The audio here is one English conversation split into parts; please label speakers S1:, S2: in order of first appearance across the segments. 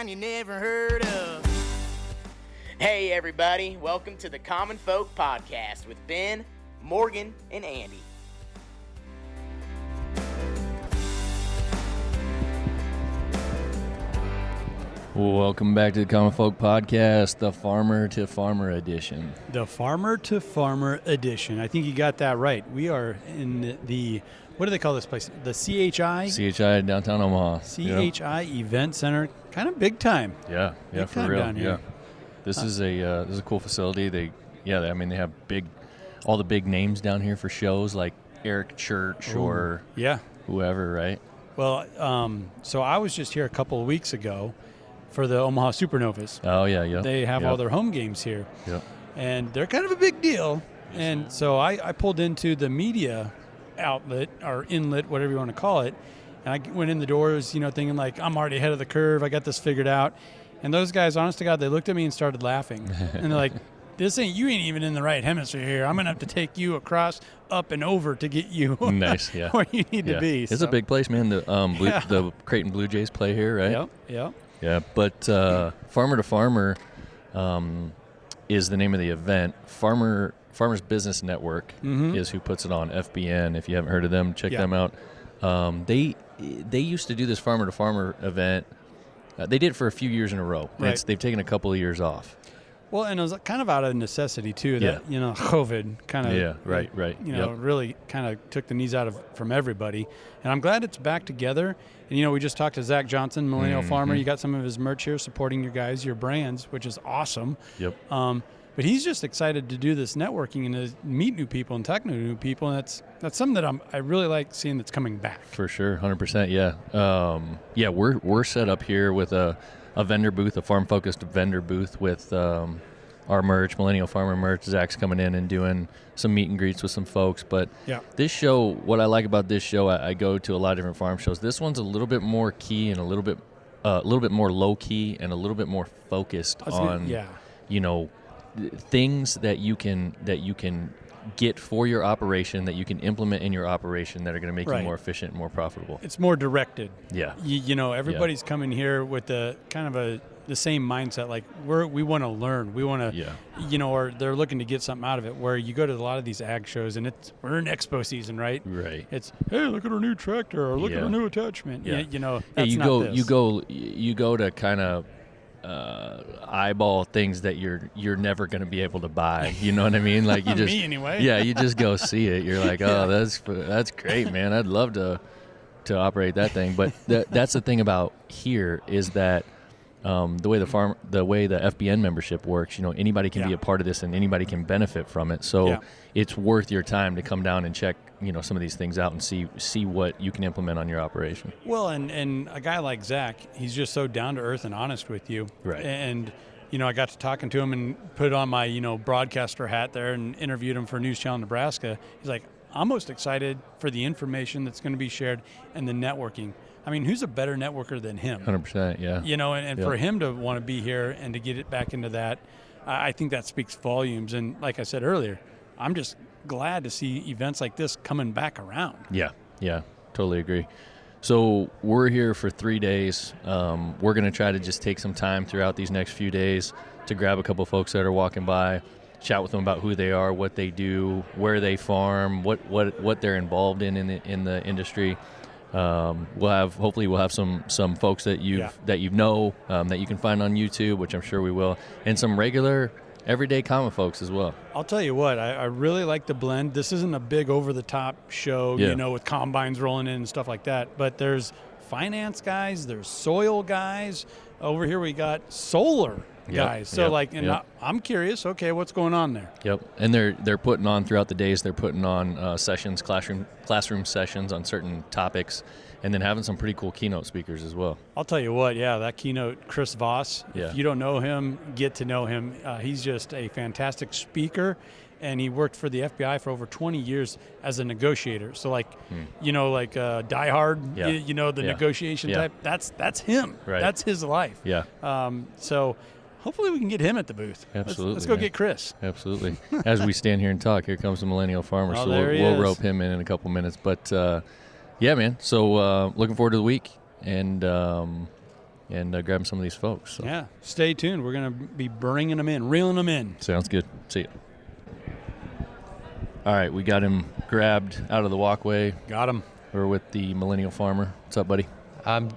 S1: sound you never heard of. Hey everybody, welcome to the Common Folk Podcast with Ben, Morgan, and Andy.
S2: Welcome back to the Common Folk Podcast, the Farmer to Farmer edition.
S3: The Farmer to Farmer edition. I think you got that right. We are in the, what do they call this place? The CHI?
S2: CHI downtown Omaha.
S3: CHI Event Center. Kind of big time.
S2: Yeah,
S3: Big
S2: for
S3: time
S2: real.
S3: down here.
S2: Yeah. This is a cool facility. They have all the big names down here for shows like Eric Church or whoever, right?
S3: Well, so I was just here a couple of weeks ago for the Omaha Supernovas.
S2: Oh, yeah.
S3: They have all their home games here.
S2: Yep.
S3: And they're kind of a big deal. And so I pulled into the media outlet or inlet, whatever you want to call it. And I went in the doors, thinking like, I'm already ahead of the curve. I got this figured out. And those guys, honest to God, they looked at me and started laughing. And they're like, you ain't even in the right hemisphere here. I'm going to have to take you across, up, and over to get you
S2: nice, yeah.
S3: where you need to be.
S2: It's a big place, man. The Creighton Blue Jays play here, right?
S3: Yep.
S2: Yeah, but Farmer to Farmer is the name of the event. Farmers Business Network is who puts it on. FBN, if you haven't heard of them, check them out. They used to do this Farmer to Farmer event. They did it for a few years in a row.
S3: Right.
S2: They've taken a couple of years off.
S3: Well, and it was kind of out of necessity, too, that, COVID kind of
S2: right.
S3: really kind of took the knees out from everybody. And I'm glad it's back together. And, we just talked to Zach Johnson, Millennial Farmer. You got some of his merch here supporting your guys, your brands, which is awesome.
S2: Yep.
S3: But he's just excited to do this networking and to meet new people and talk to new people. And that's something that I really like seeing that's coming back.
S2: For sure, 100%, yeah. We're set up here with a vendor booth, a farm-focused vendor booth with our merch, Millennial Farmer merch. Zach's coming in and doing some meet and greets with some folks. But this show, what I like about this show, I go to a lot of different farm shows. This one's a little bit more key and a little bit more low-key and a little bit more focused on, things that you can get for your operation, that you can implement in your operation that are going to make you more efficient and more profitable.
S3: It's more directed.
S2: Yeah.
S3: Everybody's coming here with the kind of the same mindset. Like we want to learn. We want to, or they're looking to get something out of it. Where you go to a lot of these ag shows and we're in expo season, right?
S2: Right.
S3: It's, hey, look at our new tractor or look at our new attachment.
S2: Yeah.
S3: That's
S2: you go to kind of eyeball things that you're never going to be able to buy. You know what I mean? Like you just
S3: me anyway.
S2: Yeah, you just go see it. You're like, oh, that's great, man. I'd love to operate that thing. But that's the thing about here is that the way the FBN membership works, anybody can be a part of this and anybody can benefit from it. So it's worth your time to come down and check some of these things out and see what you can implement on your operation.
S3: Well, and a guy like Zach, he's just so down to earth and honest with you.
S2: Right.
S3: And I got to talking to him and put on my broadcaster hat there and interviewed him for News Channel Nebraska. He's like, I'm most excited for the information that's going to be shared and the networking. I mean, who's a better networker than him?
S2: 100%, yeah.
S3: And for him to want to be here and to get it back into that, I think that speaks volumes. And like I said earlier, I'm just glad to see events like this coming back around.
S2: Yeah, totally agree. So we're here for 3 days. We're going to try to just take some time throughout these next few days to grab a couple folks that are walking by, chat with them about who they are, what they do, where they farm, what they're involved in the industry. Hopefully we'll have some folks that you know that you can find on YouTube, which I'm sure we will, and some regular everyday common folks as well.
S3: I'll tell you what, I really like the blend. This isn't a big over-the-top show, with combines rolling in and stuff like that, but there's finance guys, there's soil guys. Over here we got solar guys. So I'm curious, okay, what's going on there?
S2: Yep. And they're putting on throughout the days, they're putting on sessions, classroom sessions on certain topics, and then having some pretty cool keynote speakers as well.
S3: I'll tell you what, that keynote, Chris Voss, if you don't know him, get to know him. He's just a fantastic speaker, and he worked for the FBI for over 20 years as a negotiator. So Die Hard, the negotiation type, that's him.
S2: Right.
S3: That's his life.
S2: Yeah.
S3: So hopefully we can get him at the booth.
S2: Absolutely.
S3: Let's go get Chris.
S2: Absolutely. As we stand here and talk, here comes the Millennial Farmer.
S3: Oh,
S2: so
S3: we'll
S2: rope him in a couple minutes. But, yeah, man. So looking forward to the week. And and grab some of these folks. So.
S3: Yeah, stay tuned. We're going to be bringing them in, reeling them in.
S2: Sounds good. See you. All right, we got him grabbed out of the walkway.
S3: Got him.
S2: We're with the Millennial farmer. What's up, buddy?
S4: I'm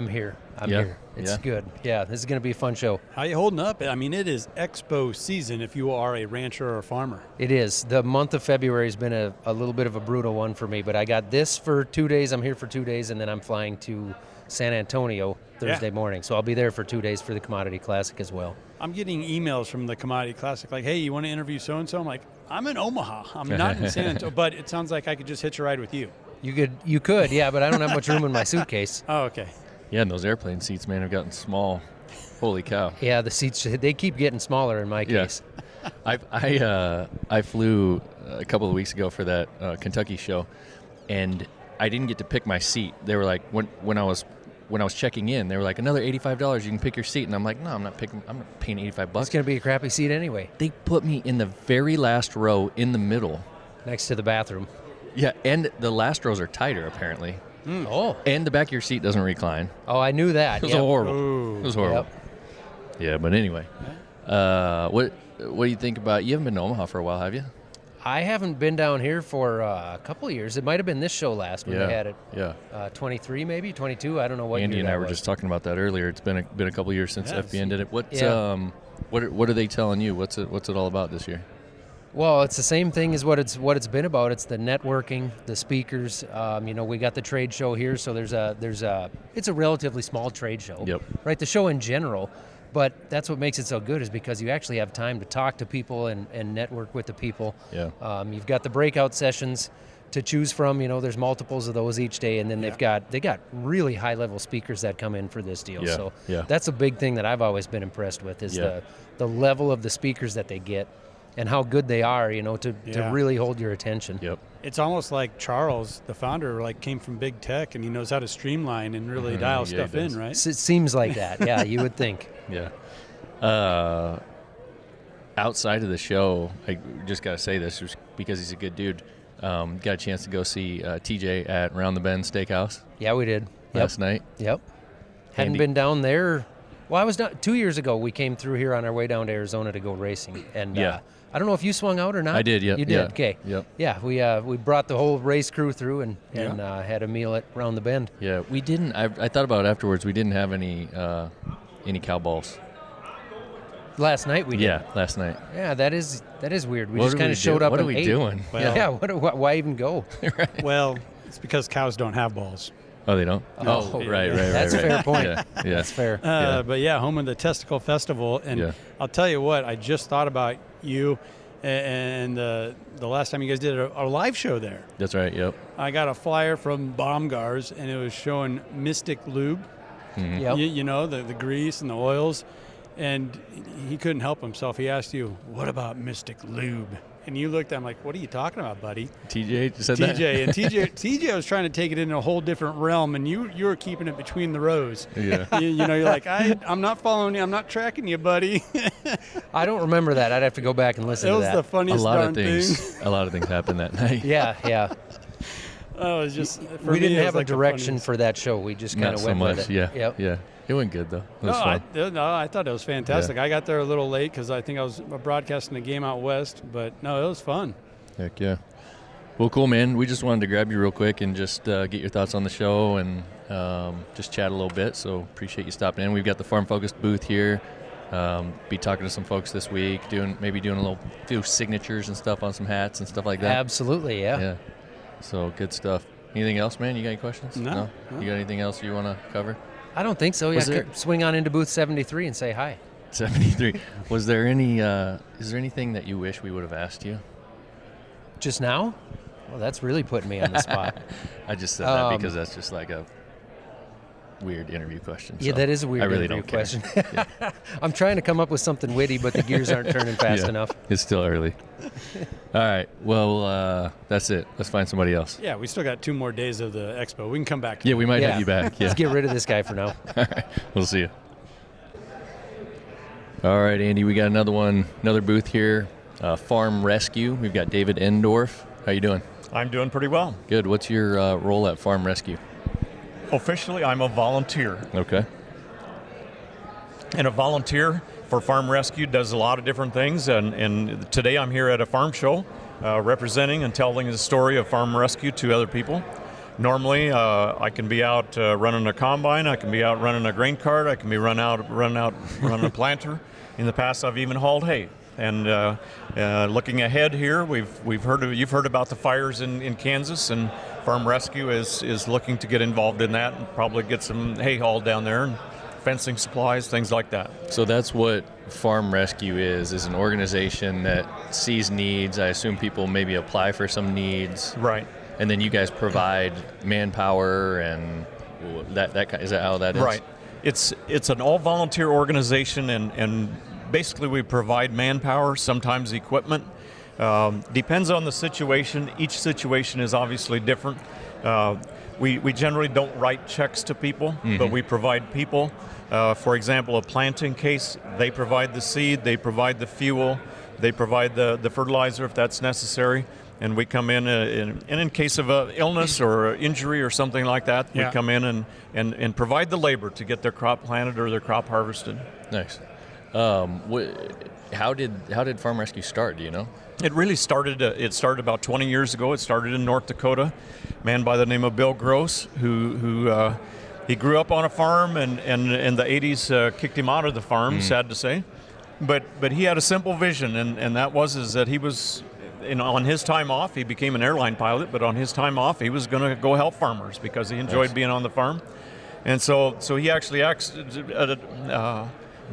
S4: here. I'm here. It's good. Yeah, this is going to be a fun show.
S3: How you holding up? I mean, it is expo season if you are a rancher or a farmer.
S4: It is. The month of February has been a little bit of a brutal one for me, but I got this for 2 days. I'm here for 2 days, and then I'm flying to San Antonio Thursday morning. So I'll be there for 2 days for the Commodity Classic as well.
S3: I'm getting emails from the Commodity Classic like, hey, you want to interview so-and-so? I'm like, I'm in Omaha. I'm not in San Antonio, but it sounds like I could just hitch a ride with you.
S4: You could, yeah, but I don't have much room in my suitcase.
S3: Oh, okay.
S2: Yeah, and those airplane seats, man, have gotten small. Holy cow.
S4: Yeah, the seats, they keep getting smaller in my case.
S2: I flew a couple of weeks ago for that Kentucky show, and I didn't get to pick my seat. They were like, when I was checking in, they were like, another $85, you can pick your seat. And I'm like, no, I'm not paying $85.
S4: It's going to be a crappy seat anyway.
S2: They put me in the very last row in the middle.
S4: Next to the bathroom.
S2: Yeah, and the last rows are tighter, apparently.
S4: Oh.
S2: And the back of your seat doesn't recline.
S4: Oh, I knew that.
S2: It was horrible. Ooh. It was horrible.
S4: Yep.
S2: Yeah, but anyway. What do you think about, you haven't been to Omaha for a while, have you?
S4: I haven't been down here for a couple of years. It might have been this show last when they had it.
S2: Yeah.
S4: 23 maybe, 22. I don't know what
S2: Andy
S4: year
S2: and I
S4: that
S2: were
S4: was.
S2: just talking about that earlier. It's been a couple of years since FBN did it. What are they telling you? What's it all about this year?
S4: Well, it's the same thing as what it's been about. It's the networking, the speakers. We got the trade show here, so it's a relatively small trade show.
S2: Yep.
S4: Right, the show in general, but that's what makes it so good is because you actually have time to talk to people and network with the people.
S2: Yeah.
S4: You've got the breakout sessions to choose from. There's multiples of those each day, and then they got really high level speakers that come in for this deal.
S2: Yeah.
S4: So
S2: yeah.
S4: that's a big thing that I've always been impressed with is the level of the speakers that they get. And how good they are, to really hold your attention.
S2: Yep.
S3: It's almost like Charles, the founder, came from big tech, and he knows how to streamline and really dial stuff in, right?
S4: It seems like that. Yeah, you would think.
S2: Yeah. Outside of the show, I just got to say this just because he's a good dude. Got a chance to go see TJ at Round the Bend Steakhouse.
S4: Yeah, we did.
S2: Last night.
S4: Yep. Hadn't been down there. Well, I was down 2 years ago. We came through here on our way down to Arizona to go racing, and I don't know if you swung out or not.
S2: I did. Yeah,
S4: you did.
S2: Yeah,
S4: okay.
S2: Yep.
S4: Yeah, we brought the whole race crew through and had a meal at Round the Bend.
S2: Yeah, we didn't. I thought about it afterwards. We didn't have any cow balls.
S4: Last night we did.
S2: Yeah, last night.
S4: Yeah, that is weird. We just kind of showed up.
S2: What
S4: and
S2: are we
S4: ate.
S2: doing?
S4: Well, why even go?
S2: Right.
S3: Well, it's because cows don't have balls.
S2: Oh, they don't?
S4: Oh,
S2: right.
S4: That's a fair point.
S2: Yeah.
S4: That's fair.
S3: But home of the Testicle Festival. And I'll tell you what, I just thought about you and the last time you guys did a live show there.
S2: That's right, yep.
S3: I got a flyer from Baumgars, and it was showing Mystic Lube.
S2: Mm-hmm.
S4: Yep.
S3: The grease and the oils. And he couldn't help himself. He asked you, what about Mystic Lube? And you looked at him like, what are you talking about, buddy?
S2: TJ said that?
S3: TJ was trying to take it in a whole different realm, and you were keeping it between the rows.
S2: Yeah.
S3: You're like, I'm not following you. I'm not tracking you, buddy.
S4: I don't remember that. I'd have to go back and listen to that.
S3: It was the funniest darn thing.
S2: A lot of things happened that night.
S4: Yeah.
S3: Oh, it was just,
S4: we didn't have a direction for that show. We just kind of went with it.
S2: Yeah. It went good, though. It was fun.
S3: I thought it was fantastic. I got there a little late because I think I was broadcasting a game out west. But, no, it was fun.
S2: Heck, yeah. Well, cool, man. We just wanted to grab you real quick and just get your thoughts on the show and just chat a little bit. So appreciate you stopping in. We've got the Farm Focused booth here. Be talking to some folks this week, doing a few signatures and stuff on some hats and stuff like that.
S4: Absolutely, yeah.
S2: So good stuff. Anything else, man? You got any questions?
S3: No.
S2: You got anything else you want to cover?
S4: I don't think so. Swing on into booth 73 and say hi.
S2: 73. Was there any? Is there anything that you wish we would have asked you?
S4: Just now? Well, that's really putting me on the spot.
S2: I just said that because that's just like a weird interview question.
S4: Yeah, that is a weird interview question. I'm trying to come up with something witty, but the gears aren't turning fast enough.
S2: It's still early. All right. Well, that's it. Let's find somebody else.
S3: Yeah, we still got 2 more days of the expo. We can come back.
S2: Yeah, we might have you back. Yeah.
S4: Let's get rid of this guy for now.
S2: All right. We'll see you. All right, Andy, we got another booth here, Farm Rescue. We've got David Endorf. How you doing?
S5: I'm doing pretty well.
S2: Good. What's your role at Farm Rescue?
S5: Officially, I'm a volunteer.
S2: Okay.
S5: and a volunteer for Farm Rescue, does a lot of different things. And today I'm here at a farm show representing and telling the story of Farm Rescue to other people. Normally, I can be out running a combine, I can be out running a grain cart, I can be running a planter. In the past, I've even hauled hay. And looking ahead here, you've heard about the fires in Kansas, and Farm Rescue is looking to get involved in that and probably get some hay hauled down there and fencing supplies, things like that.
S2: So that's what Farm Rescue is an organization that sees needs. I assume people maybe apply for some needs.
S5: Right.
S2: And then you guys provide manpower and that is that how that is?
S5: Right. It's an all-volunteer organization, and basically we provide manpower, sometimes equipment. Depends on the situation. Each situation is obviously different. We generally don't write checks to people, but we provide people. For example, a planting case, they provide the seed, they provide the fuel, they provide the fertilizer if that's necessary. And we come in, and in case of an illness or injury or something like that, we come in and provide the labor to get their crop planted or their crop harvested.
S2: Nice. How did Farm Rescue start? Do you know?
S5: It really started. It started about 20 years ago. It started in North Dakota. A man by the name of Bill Gross, who he grew up on a farm, and in the 80s kicked him out of the farm. Sad to say, but he had a simple vision, and that was that he was. On his time off, he became an airline pilot, but on his time off, he was going to go help farmers because he enjoyed being on the farm. And so he actually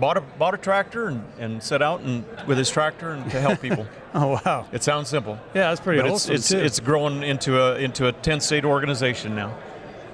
S5: bought a tractor and set out with his tractor and to help people.
S3: Oh, wow.
S5: It sounds simple.
S3: Yeah, that's pretty
S5: but
S3: awesome, too.
S5: It's grown into a 10-state organization now.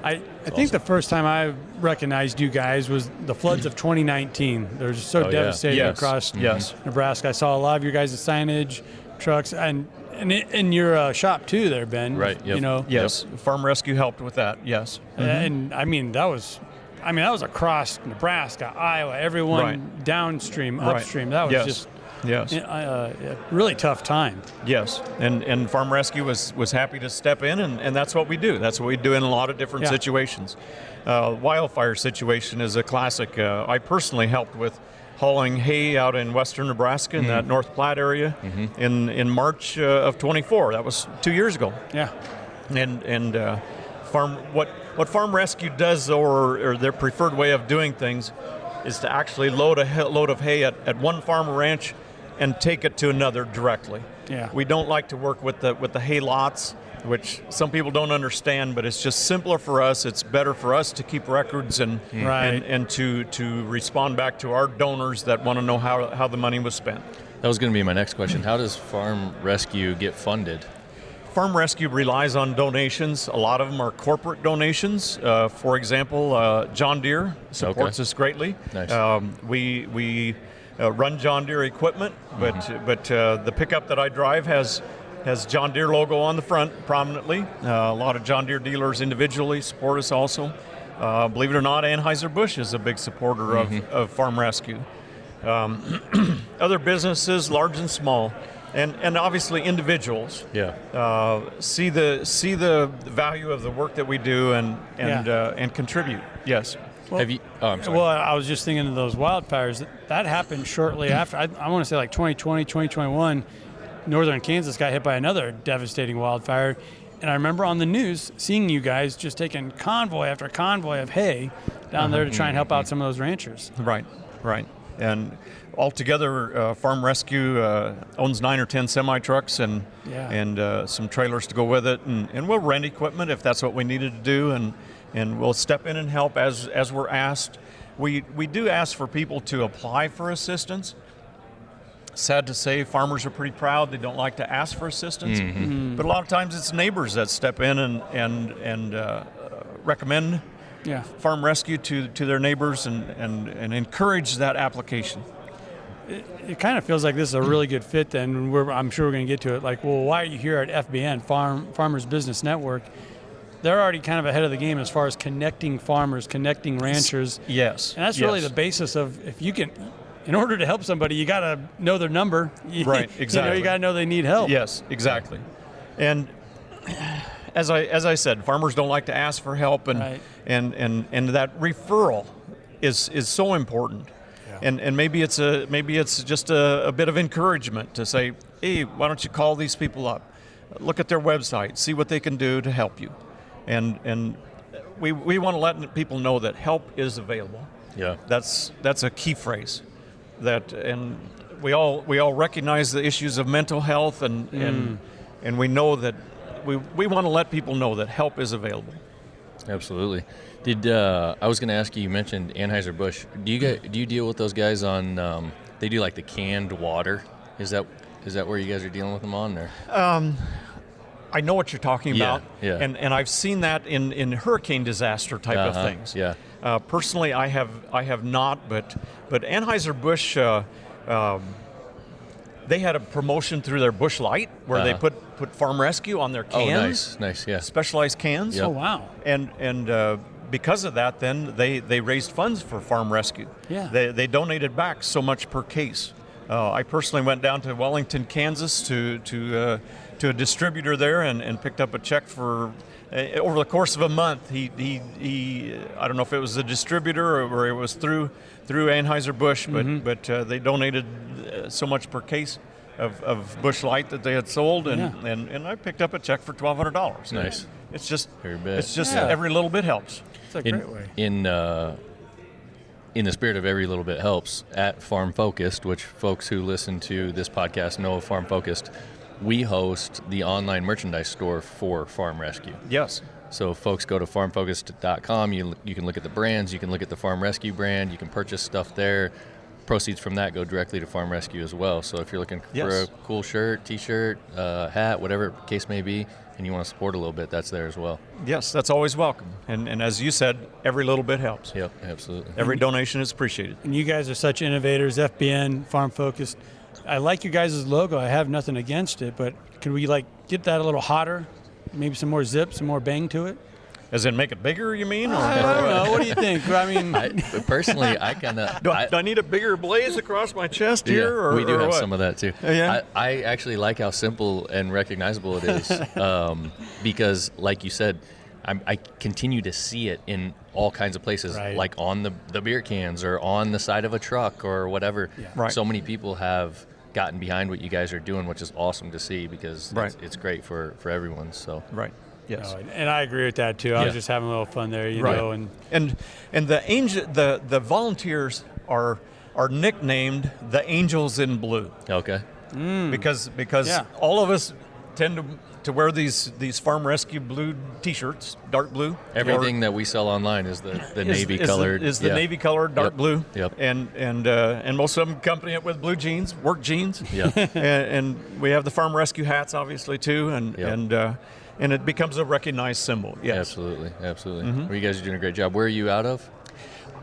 S3: I think the first time I recognized you guys was the floods of 2019. They're just so devastating across Nebraska. I saw a lot of your guys' signage, trucks, and in your shop too there, Ben.
S2: Right, yep.
S3: You know?
S5: Yes, Farm Rescue helped with that, yes.
S3: And I mean, that was across Nebraska, Iowa, everyone downstream, upstream. That was just a really tough time.
S5: Yes, and Farm Rescue was happy to step in, and that's what we do. That's what we do in a lot of different situations. Wildfire situation is a classic. I personally helped with hauling hay out in western Nebraska in that North Platte area in March of 24. That was 2 years ago.
S3: Yeah.
S5: And what Farm Rescue does, or their preferred way of doing things, is to actually load a load of hay at one farm or ranch and take it to another directly.
S3: Yeah.
S5: We don't like to work with the hay lots, which some people don't understand, but it's just simpler for us. It's better for us to keep records and to respond back to our donors that want to know how the money was spent.
S2: That was going to be my next question. How does Farm Rescue get funded?
S5: Farm Rescue relies on donations. A lot of them are corporate donations. For example, John Deere supports us greatly.
S2: Nice.
S5: We run John Deere equipment, but the pickup that I drive has John Deere logo on the front prominently. A lot of John Deere dealers individually support us also. Believe it or not, Anheuser-Busch is a big supporter of Farm Rescue. Other businesses, large and small, and obviously individuals see the value of the work that we do and contribute. Yes.
S3: Well,
S2: I'm sorry.
S3: Well, I was just thinking of those wildfires. That happened shortly after. I want to say like 2020, 2021. Northern Kansas got hit by another devastating wildfire. And I remember on the news seeing you guys just taking convoy after convoy of hay down there to try and help out some of those ranchers.
S5: Right. And altogether, Farm Rescue owns 9 or 10 semi-trucks and some trailers to go with it. And we'll rent equipment if that's what we needed to do. And we'll step in and help as we're asked. We do ask for people to apply for assistance. Sad to say, farmers are pretty proud. They don't like to ask for assistance. But a lot of times it's neighbors that step in and recommend Farm Rescue to their neighbors and encourage that application.
S3: It kind of feels like this is a really good fit then. I'm sure we're going to get to it. Like, well, why are you here at FBN, Farmers Business Network? They're already kind of ahead of the game as far as connecting farmers, connecting ranchers.
S5: Yes.
S3: And that's really the basis of, if you can, in order to help somebody, you got to know their number.
S5: Right, exactly.
S3: You got to know they need help.
S5: Yes, exactly. And as I said, farmers don't like to ask for help, and that referral is so important. And maybe it's just a bit of encouragement to say, hey, why don't you call these people up, look at their website, see what they can do to help you, and we want to let people know that help is available.
S2: Yeah,
S5: that's a key phrase. And we all recognize the issues of mental health, and we know that we want to let people know that help is available.
S2: Absolutely. I was going to ask you? You mentioned Anheuser-Busch. Do you deal with those guys on? They do like the canned water. Is that where you guys are dealing with them on there?
S5: I know what you're talking about.
S2: Yeah.
S5: And I've seen that in hurricane disaster type of things.
S2: Yeah.
S5: Personally, I have not, but Anheuser-Busch, they had a promotion through their Busch Light where they put Farm Rescue on their cans.
S2: Oh, nice, yeah.
S5: Specialized cans.
S2: Yep.
S3: Oh, wow.
S5: And because of that, then they raised funds for Farm Rescue.
S3: Yeah.
S5: They donated back so much per case. I personally went down to Wellington, Kansas to a distributor there and picked up a check for over the course of a month. He I don't know if it was the distributor or it was through Anheuser-Busch, but they donated so much per case of Busch Light that they had sold, and I picked up a check for $1,200.
S2: Nice.
S5: It's just
S3: Yeah.
S5: every little bit helps.
S3: It's a great way.
S2: In the spirit of every little bit helps, at Farm Focused, which folks who listen to this podcast know of Farm Focused, we host the online merchandise store for Farm Rescue.
S5: Yes.
S2: So folks go to farmfocused.com. You can look at the brands. You can look at the Farm Rescue brand. You can purchase stuff there. Proceeds from that go directly to Farm Rescue as well. So if you're looking for a cool shirt, T-shirt, hat, whatever case may be, and you want to support a little bit, that's there as well.
S5: Yes, that's always welcome. And as you said, every little bit helps.
S2: Yep, absolutely.
S5: Every donation is appreciated.
S3: And you guys are such innovators, FBN, Farm Focused. I like your guys' logo. I have nothing against it, but can we get that a little hotter? Maybe some more zip, some more bang to it?
S5: As in make it bigger, you mean? Or
S3: I don't know. What do you think? I mean,
S2: Personally, I kind of...
S5: do I need a bigger blaze across my chest here? Or,
S2: we do
S5: or
S2: have
S5: what?
S2: some of that too.
S5: Yeah.
S2: I actually like how simple and recognizable it is because, like you said, I continue to see it in all kinds of places,
S3: Right.
S2: like on the beer cans or on the side of a truck or whatever.
S3: Yeah.
S5: Right.
S2: So many people have gotten behind what you guys are doing, which is awesome to see because
S5: Right.
S2: it's great for everyone. So
S5: Right. Yes.
S3: and I agree with that too. I was
S2: Yeah.
S3: just having a little fun there, you
S5: Right.
S3: know. And
S5: And the volunteers are nicknamed the Angels in Blue
S2: okay,
S5: because
S3: Yeah.
S5: all of us tend to wear these Farm Rescue blue T-shirts, dark blue.
S2: everything that we sell online is the navy colored.
S5: Is the
S2: yeah.
S5: navy colored dark
S2: Yep.
S5: blue.
S2: Yep.
S5: And most of them accompany it with blue jeans, work jeans.
S2: Yeah.
S5: and we have the Farm Rescue hats, obviously too,
S2: Yep.
S5: and it becomes a recognized symbol. Yes.
S2: Absolutely.
S5: Mm-hmm.
S2: Well, you guys are doing a great job. Where are you out of?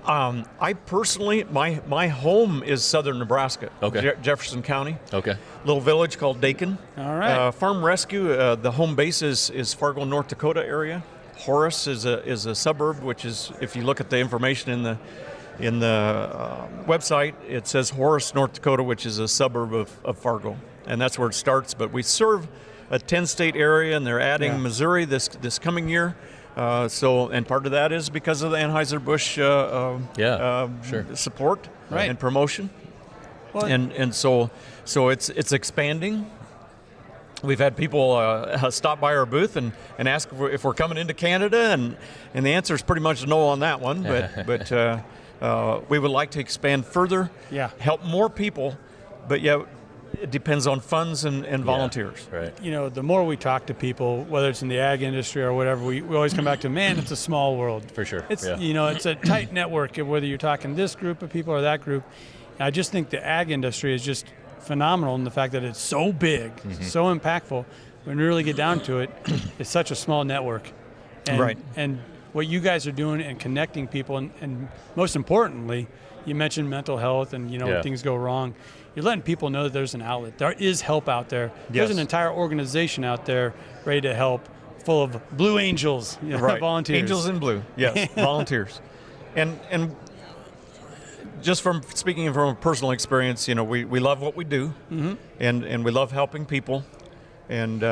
S5: I personally, my home is southern Nebraska,
S2: Okay.
S5: Jefferson County,
S2: Okay.
S5: little village called Dakin.
S3: All right.
S5: Farm Rescue, the home base is Fargo, North Dakota area. Horace is a suburb, which is, if you look at the information in the website, it says Horace, North Dakota, which is a suburb of Fargo, and that's where it starts. But we serve a 10-state area, and they're adding
S3: Yeah.
S5: Missouri this coming year. And part of that is because of the Anheuser-Busch
S2: Sure.
S5: support
S3: Right.
S5: and promotion.
S3: Well-
S5: And so it's expanding. We've had people stop by our booth and ask if we're coming into Canada, and the answer is pretty much no on that one. But we would like to expand further,
S3: Yeah.
S5: help more people, but yet it depends on funds and volunteers.
S2: Yeah, right.
S3: you know, the more we talk to people, whether it's in the ag industry or whatever, we always come back to, man, it's a small world.
S2: For sure,
S3: It's,
S2: yeah.
S3: you know, it's a tight network of whether you're talking this group of people or that group. And I just think the ag industry is just phenomenal in the fact that it's so big,
S2: Mm-hmm.
S3: so impactful. When you really get down to it, it's such a small network. And,
S5: Right.
S3: And what you guys are doing and connecting people, and most importantly, you mentioned mental health and, you know,
S2: Yeah.
S3: when things go wrong. You're letting people know that there's an outlet. There is help out there. There's
S5: Yes.
S3: an entire organization out there ready to help, full of blue angels, you know,
S5: Right.
S3: volunteers.
S5: Angels in blue, yes, volunteers. And just from speaking from a personal experience, you know, we love what we do, and we love helping people, and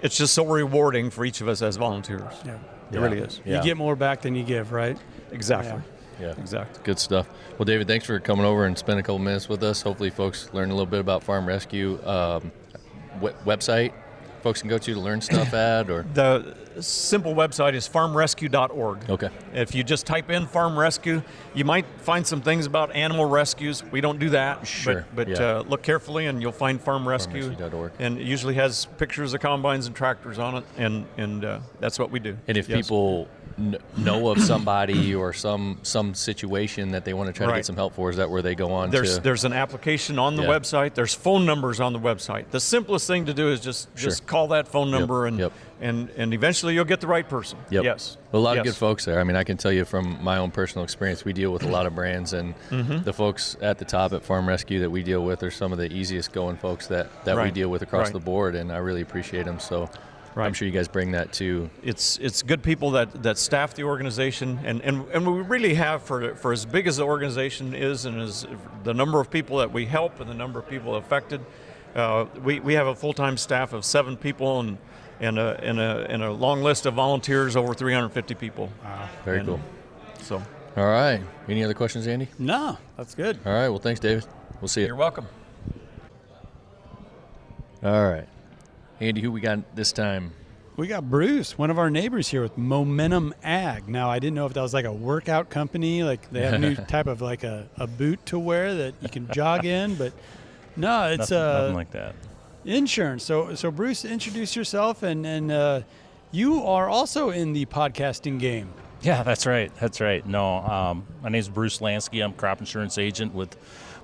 S5: it's just so rewarding for each of us as volunteers.
S3: Yeah.
S5: It really is.
S2: Yeah.
S3: You get more back than you give, right?
S5: Exactly.
S2: Yeah.
S5: Exactly.
S2: Good stuff. Well, David, thanks for coming over and spending a couple minutes with us. Hopefully folks learn a little bit about farm rescue. Website folks can go to learn stuff at, or?
S5: The simple website is farmrescue.org.
S2: Okay.
S5: If you just type in farm rescue, you might find some things about animal rescues. We don't do that.
S2: Sure.
S5: But
S2: Yeah.
S5: Look carefully and you'll find farm rescue.
S2: Farmrescue.org.
S5: And it usually has pictures of combines and tractors on it, and that's what we do.
S2: And if
S5: Yes.
S2: people know of somebody or some situation that they want to try to
S5: Right.
S2: get some help for, is that where they go on
S5: There's an application on the
S2: Yeah.
S5: website. There's phone numbers on the website. The simplest thing to do is just call that phone number,
S2: Yep.
S5: and eventually you'll get the right person.
S2: Yep.
S5: Yes.
S2: A lot of
S5: Yes.
S2: good folks there. I mean, I can tell you from my own personal experience, we deal with a lot of brands, and the folks at the top at Farm Rescue that we deal with are some of the easiest going folks that we
S5: Right.
S2: deal with across
S5: Right.
S2: the board, and I really appreciate them. So I'm sure you guys bring that too.
S5: It's good people that staff the organization, and we really have, for as big as the organization is, and as the number of people that we help and the number of people affected, we have a full-time staff of 7 people and a long list of volunteers, over 350 people.
S2: Very cool.
S5: So
S2: All right. Any other questions, Andy?
S3: No, that's good.
S2: All right. Well, thanks, David. We'll see you.
S5: you're welcome.
S2: All right. Andy, who we got this time?
S3: We got Bruce, one of our neighbors here with Momentum Ag. Now, I didn't know if that was like a workout company, like they have a new type of like a boot to wear that you can jog in, but no, it's
S6: nothing like that.
S3: insurance. So Bruce, introduce yourself, and you are also in the podcasting game.
S6: Yeah, that's right. No, my name is Bruce Lansky. I'm a crop insurance agent with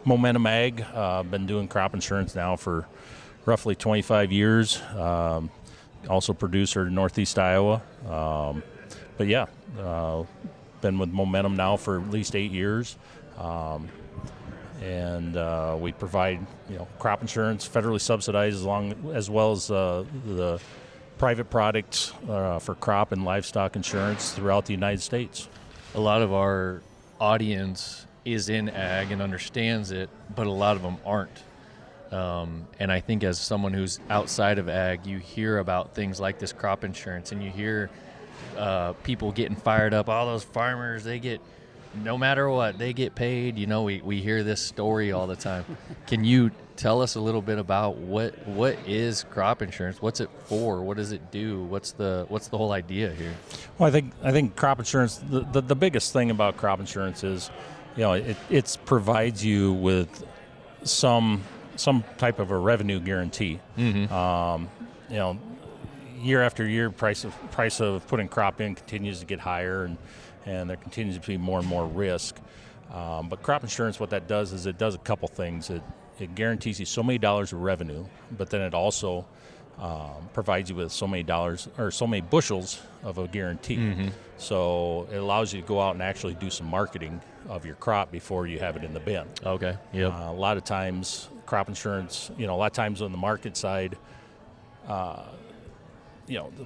S6: Momentum Ag. Been doing crop insurance now for roughly 25 years. Also producer in Northeast Iowa. But yeah, been with Momentum now for at least 8 years. And we provide, crop insurance, federally subsidized, as well as the private products for crop and livestock insurance throughout the United States.
S2: A lot of our audience is in ag and understands it, but a lot of them aren't. And I think as someone who's outside of ag, you hear about things like this crop insurance, and you hear people getting fired up. All those farmers, they get, no matter what, they get paid. We hear this story all the time. Can you tell us a little bit about what is crop insurance? What's it for? What does it do? What's the whole idea here?
S6: Well, I think crop insurance, the biggest thing about crop insurance is, it provides you with some type of a revenue guarantee. Year after year, price of putting crop in continues to get higher, and there continues to be more and more risk. But crop insurance, what that does is it does a couple things. It guarantees you so many dollars of revenue, but then it also provides you with so many dollars or so many bushels of a guarantee. So it allows you to go out and actually do some marketing of your crop before you have it in the bin.
S2: Okay. Yep.
S6: A lot of times, crop insurance, a lot of times on the market side, the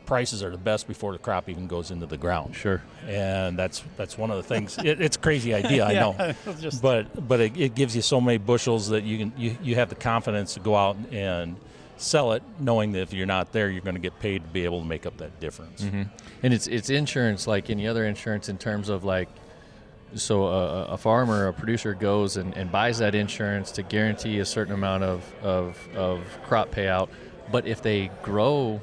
S6: prices are the best before the crop even goes into the ground.
S2: Sure.
S6: And that's one of the things. It's a crazy idea, I know, but it gives you so many bushels that you have the confidence to go out and sell it, knowing that if you're not there, you're going to get paid to be able to make up that difference.
S2: And it's insurance like any other insurance in terms of like, so a farmer, a producer goes and buys that insurance to guarantee a certain amount of crop payout. But if they grow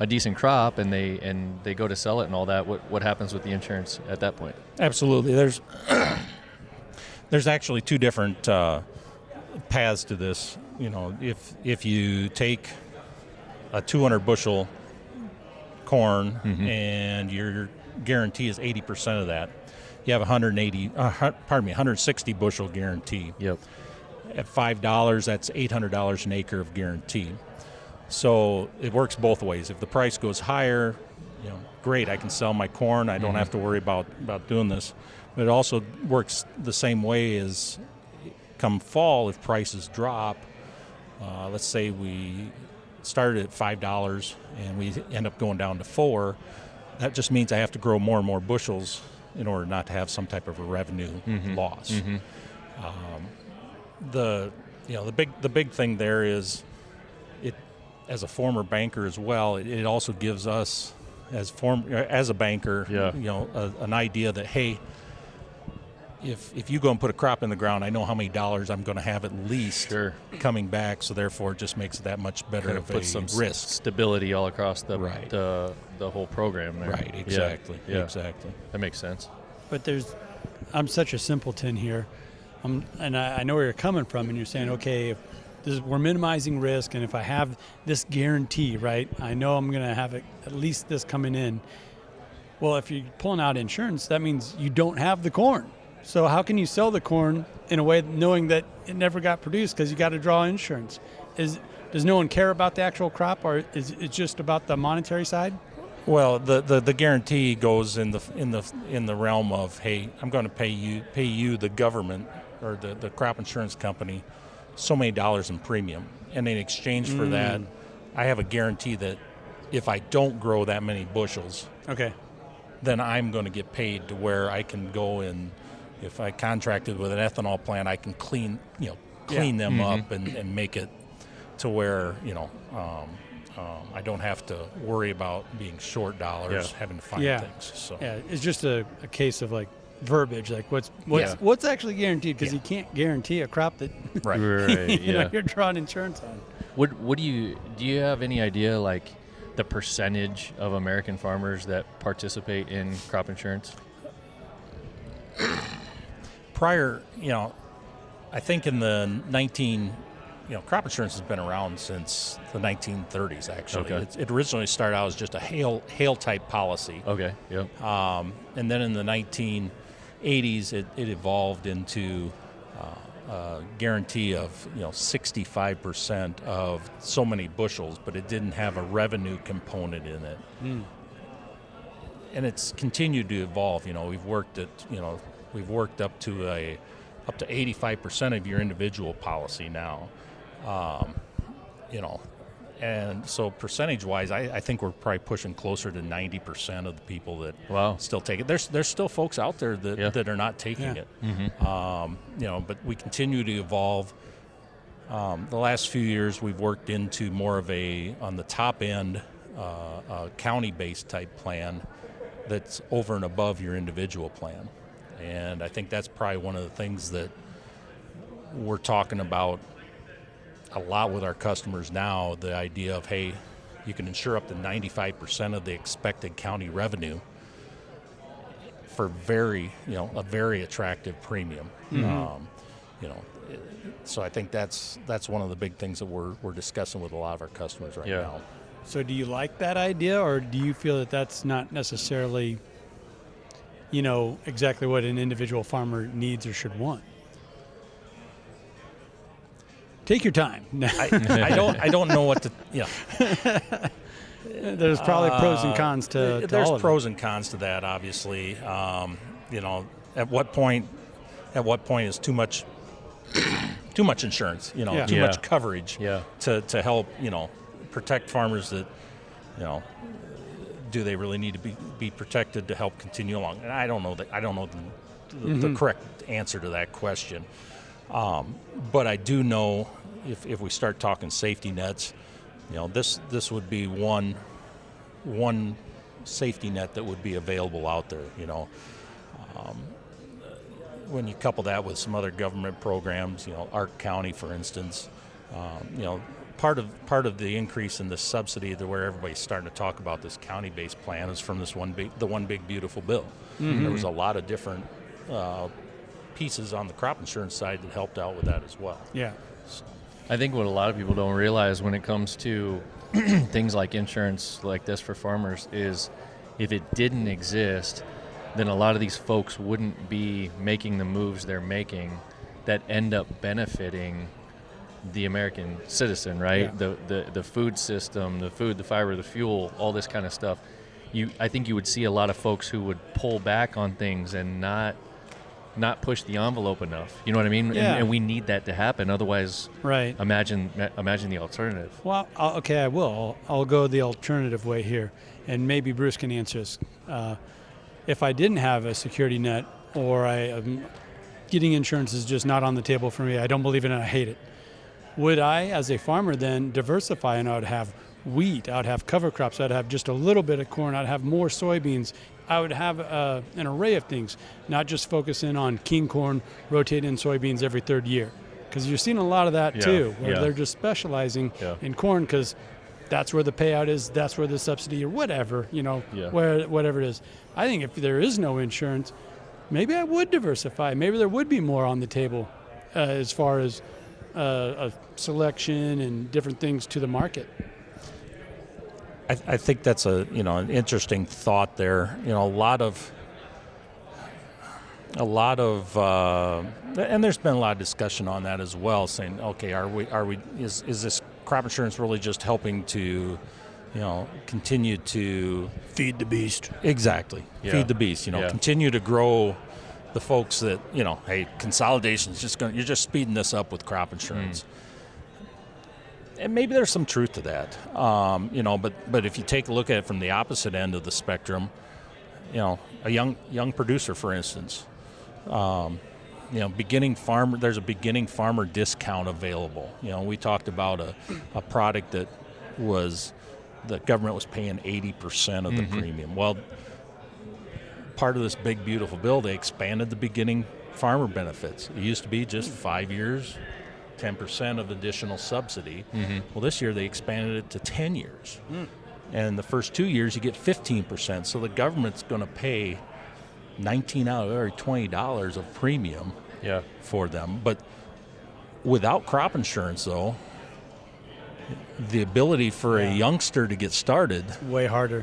S2: a decent crop and they go to sell it and all that, what happens with the insurance at that point?
S6: Absolutely. There's actually two different paths to this. If you take a 200 bushel corn and your guarantee is 80% of that, you have 160 bushel guarantee.
S2: Yep.
S6: At $5, that's $800 an acre of guarantee. So it works both ways. If the price goes higher, great, I can sell my corn. I don't have to worry about doing this. But it also works the same way as come fall, if prices drop. Let's say we started at $5 and we end up going down to $4. That just means I have to grow more and more bushels in order not to have some type of a revenue loss. The big thing there is, it, as a former banker as well, it also gives us as a banker, an idea that, hey, if you go and put a crop in the ground, I know how many dollars I'm going to have at least coming back. So therefore, it just makes it that much better
S2: Kind
S6: of
S2: of put
S6: a
S2: some
S6: risk.
S2: stability all across the
S6: Right.
S2: the whole program there.
S6: Right. Exactly.
S2: Yeah.
S6: Exactly.
S2: That makes sense.
S3: But I'm such a simpleton here, and I know where you're coming from, and you're saying, okay, if we're minimizing risk, and if I have this guarantee, right, I know I'm going to have at least this coming in. Well, if you're pulling out insurance, that means you don't have the corn. So how can you sell the corn in a way knowing that it never got produced because you got to draw insurance? Does no one care about the actual crop, or is it just about the monetary side?
S6: Well, the guarantee goes in the realm of, hey, I'm going to pay you the government or the crop insurance company so many dollars in premium, and in exchange for that, I have a guarantee that if I don't grow that many bushels,
S3: Okay.
S6: then I'm going to get paid to where I can go and if I contracted with an ethanol plant, I can clean them up and make it to where I don't have to worry about being short dollars, having to find things. So
S3: it's just a case of like verbiage, like what's actually guaranteed, because you can't guarantee a crop that
S2: Right.
S3: you're drawing insurance on.
S2: What do you have any idea, like, the percentage of American farmers that participate in crop insurance?
S6: prior, I think in the crop insurance has been around since the 1930s, actually.
S2: Okay.
S6: It originally started out as just a hail type policy.
S2: Okay, yep.
S6: And then in the 1980s, it evolved into a guarantee of 65% of so many bushels, but it didn't have a revenue component in it. And it's continued to evolve. We've worked up to 85% of your individual policy now. And so percentage-wise, I think we're probably pushing closer to 90% of the people that still take it. There's still folks out there that are not taking it. Mm-hmm. But we continue to evolve. The last few years, we've worked into more of on the top end, a county-based type plan that's over and above your individual plan. And I think that's probably one of the things that we're talking about a lot with our customers now, the idea of, hey, you can insure up to 95% of the expected county revenue for a very attractive premium. Mm-hmm. So I think that's one of the big things that we're discussing with a lot of our customers right now.
S3: So do you like that idea, or do you feel that that's not necessarily, exactly what an individual farmer needs or should want? Take your time.
S6: I don't know what to.
S3: There's probably pros and cons to
S6: there's
S3: all of
S6: pros
S3: it.
S6: and cons to that, obviously. At what point is too much insurance? Too much coverage to help protect farmers that do they really need to be protected to help continue along? And I don't know the correct answer to that question. But I do know if we start talking safety nets, this would be one safety net that would be available out there. When you couple that with some other government programs, Ark County, for instance, part of the increase in the subsidy to where everybody's starting to talk about this county-based plan is from the one big beautiful bill. Mm-hmm. There was a lot of different pieces on the crop insurance side that helped out with that as well.
S3: Yeah.
S6: So.
S2: I think what a lot of people don't realize when it comes to things like insurance like this for farmers is if it didn't exist, then a lot of these folks wouldn't be making the moves they're making that end up benefiting the American citizen, right? Yeah. The food system, the food, the fiber, the fuel, all this kind of stuff. I think you would see a lot of folks who would pull back on things and not push the envelope enough. You know what I mean?
S3: Yeah.
S2: And we need that to happen. Otherwise, imagine the alternative.
S3: Well, I will. I'll go the alternative way here, and maybe Bruce can answer this. If I didn't have a security net, or getting insurance is just not on the table for me, I don't believe in it, I hate it, would I, as a farmer, then diversify, and I would have wheat. I would have cover crops. I'd have just a little bit of corn. I'd have more soybeans. I would have an array of things, not just focus in on king corn, rotate in soybeans every third year. Because you're seeing a lot of that too, where they're just specializing in corn because that's where the payout is, that's where the subsidy or whatever, whatever it is. I think if there is no insurance, maybe I would diversify. Maybe there would be more on the table as far as a selection and different things to the market.
S6: I think that's an interesting thought there. A lot of, and there's been a lot of discussion on that as well, saying, okay, is this crop insurance really just helping to, continue to
S3: feed the beast?
S6: Exactly, feed the beast. Continue to grow the folks that hey, consolidation is you're just speeding this up with crop insurance. And maybe there's some truth to that, but if you take a look at it from the opposite end of the spectrum, a young producer, for instance, beginning farmer, there's a beginning farmer discount available. We talked about a product that the government was paying 80% of the premium. Well, part of this big beautiful bill, they expanded the beginning farmer benefits. It used to be just 5 years, 10% of additional subsidy. Well, this year they expanded it to 10 years. And the first 2 years you get 15%. So the government's going to pay $19 out of every $20 of premium for them. But without crop insurance, though, the ability for a youngster to get started,
S3: way harder.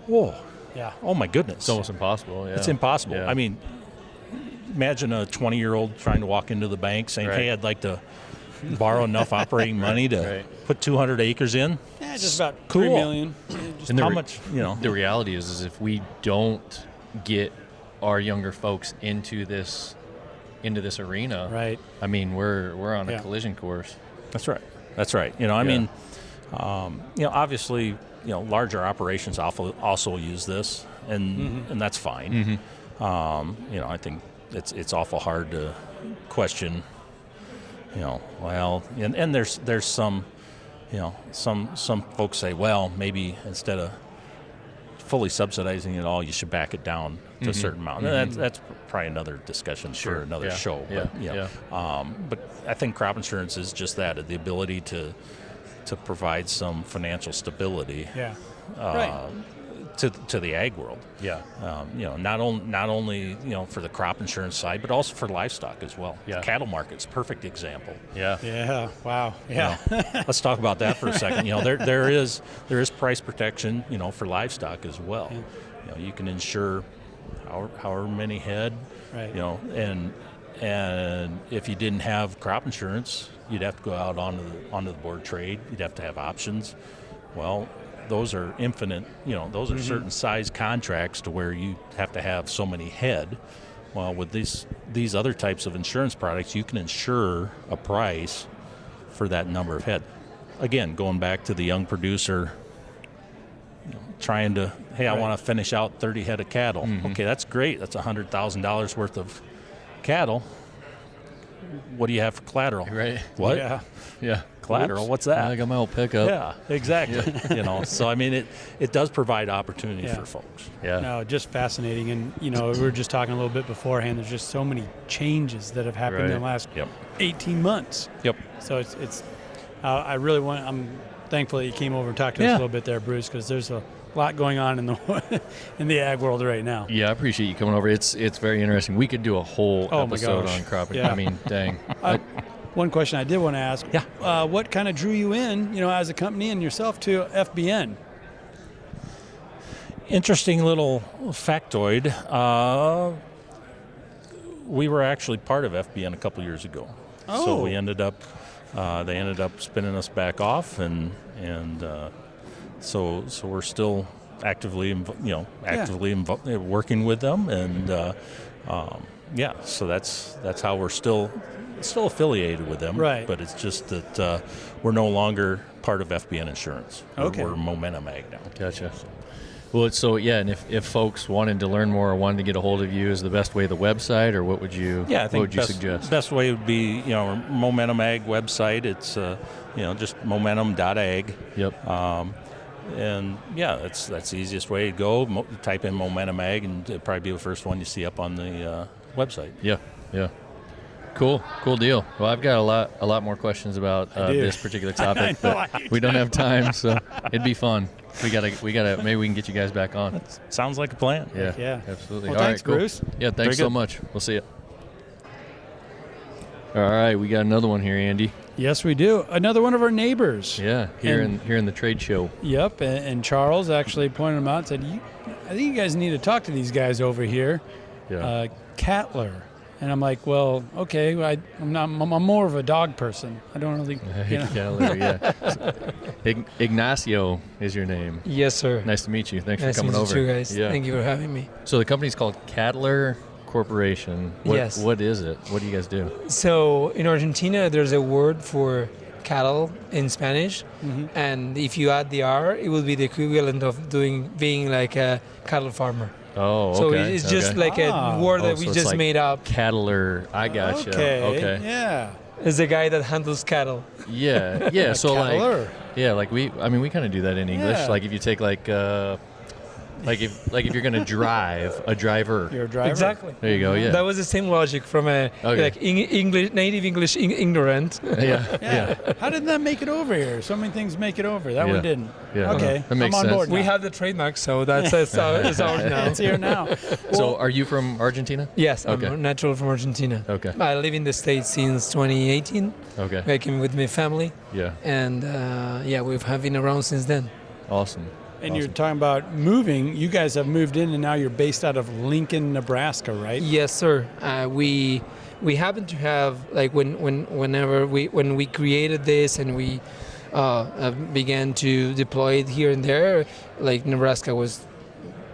S6: Whoa.
S3: Yeah.
S6: Oh my goodness.
S2: It's almost impossible. Yeah.
S6: It's impossible.
S2: Yeah.
S6: I mean, imagine a 20-year-old trying to walk into the bank saying, hey, I'd like to borrow enough operating money to put 200 acres in.
S3: Yeah, just about
S6: cool.
S3: $3 million.
S2: And
S6: how much,
S2: The reality is if we don't get our younger folks into this arena, I mean, we're on a collision course.
S6: That's right. I mean, obviously, larger operations also use this, and that's fine. I think it's awful hard to question. And there's some, some folks say, well, maybe instead of fully subsidizing it all, you should back it down to a certain amount. And that's probably another discussion for another show. But I think crop insurance is just that, the ability to provide some financial stability to the ag world. Not only for the crop insurance side, but also for livestock as well. The cattle market's a perfect example.
S3: Wow.
S6: Let's talk about that for a second. There is price protection for livestock as well. You can insure however many head. And if you didn't have crop insurance, you'd have to go out onto the board trade. You'd have to have options. Well, those are infinite, those are certain size contracts to where you have to have so many head. Well, with these other types of insurance products, you can insure a price for that number of head. Again, going back to the young producer trying to, hey, I want to finish out 30 head of cattle. Okay, that's great. That's $100,000 worth of cattle. What do you have for collateral? What?
S2: Yeah.
S6: Collateral. What's that?
S2: I got my old pickup.
S6: Yeah, exactly. So I mean, it does provide opportunity for folks.
S3: No, just fascinating. And we were just talking a little bit beforehand. There's just so many changes that have happened in the last 18 months. So it's. I'm thankful that you came over and talked to us a little bit there, Bruce, because there's a lot going on in the ag world right now.
S2: Yeah, I appreciate you coming over. It's very interesting. We could do a whole episode on crop. I mean, dang.
S3: One question I did want to ask. What kind of drew you in, as a company and yourself to FBN?
S6: Interesting little factoid. We were actually part of FBN a couple years ago. So we ended up, they ended up spinning us back off, and so we're still actively working with them, and so that's how we're still affiliated with them. But it's just that we're no longer part of FBN Insurance. We're Momentum Ag now.
S2: Gotcha. Well, so yeah, and if folks wanted to learn more or wanted to get a hold of you, is the best way the website, or what would you?
S6: Yeah, I think
S2: what would you suggest?
S6: best way would be Momentum Ag website. It's just momentum.ag.
S2: Yep.
S6: And yeah, that's the easiest way to go. Type in Momentum Ag, and it'll probably be the first one you see up on the website.
S2: Yeah. Cool deal. Well, I've got a lot more questions about this particular topic, but we don't have time, so it'd be fun. We gotta. Maybe we can get you guys back on.
S6: Sounds like a plan.
S2: Yeah, absolutely.
S3: Well,
S2: All
S3: thanks,
S2: right, cool.
S3: Bruce.
S2: Yeah, thanks
S6: Very
S2: so
S6: good.
S2: much. We'll see you. All right, we got another one here, Andy.
S3: Yes, we do. Another one of our neighbors.
S2: Yeah, here in the trade show.
S3: Yep, and Charles actually pointed them out and said, I think you guys need to talk to these guys over here,
S2: Yeah.
S3: Cattler. And I'm like, well, okay, I'm more of a dog person. I don't really,
S2: Yeah. Ignacio is your name.
S7: Yes, sir.
S2: Nice to meet you. Thanks
S7: Nice
S2: for coming
S7: to meet
S2: over.
S7: you too, guys.
S2: Yeah.
S7: Thank you for having me.
S2: So the company's called Cattler Corporation.
S7: Yes.
S2: What is it? What do you guys do?
S7: So in Argentina, there's a word for cattle in Spanish, and if you add the R, it will be the equivalent of being like a cattle farmer.
S2: Oh, okay.
S7: So it's just like a word that
S2: Oh,
S7: we
S2: so it's
S7: just
S2: like
S7: made up.
S2: Cattler. I gotcha. Okay.
S3: Yeah.
S7: It's the guy that handles cattle.
S2: Yeah. So
S3: Cattler.
S2: like we kind of do that in English.
S3: Yeah.
S2: Like if you take like if you're gonna drive, a driver.
S3: You're a driver.
S7: Exactly.
S2: There you go. Yeah.
S7: That was the same logic from a English native English ignorant.
S2: yeah.
S3: How did that make it over here? So many things make it over. That
S2: Yeah.
S3: one didn't.
S2: Yeah.
S3: Okay.
S2: That makes
S3: I'm on
S2: sense.
S3: board now.
S7: We have the trademark, so that's it's ours now.
S3: It's here now.
S2: So are you from Argentina?
S7: Yes,
S2: Okay.
S7: I'm natural from Argentina.
S2: Okay.
S7: I live in the States since 2018.
S2: Okay.
S7: I came with my family,
S2: Yeah.
S7: and we've been around since then.
S2: Awesome.
S3: And you're talking about moving. You guys have moved in, and now you're based out of Lincoln, Nebraska, right?
S7: Yes, sir. We happen to have like when we created this and we began to deploy it here and there. Like Nebraska was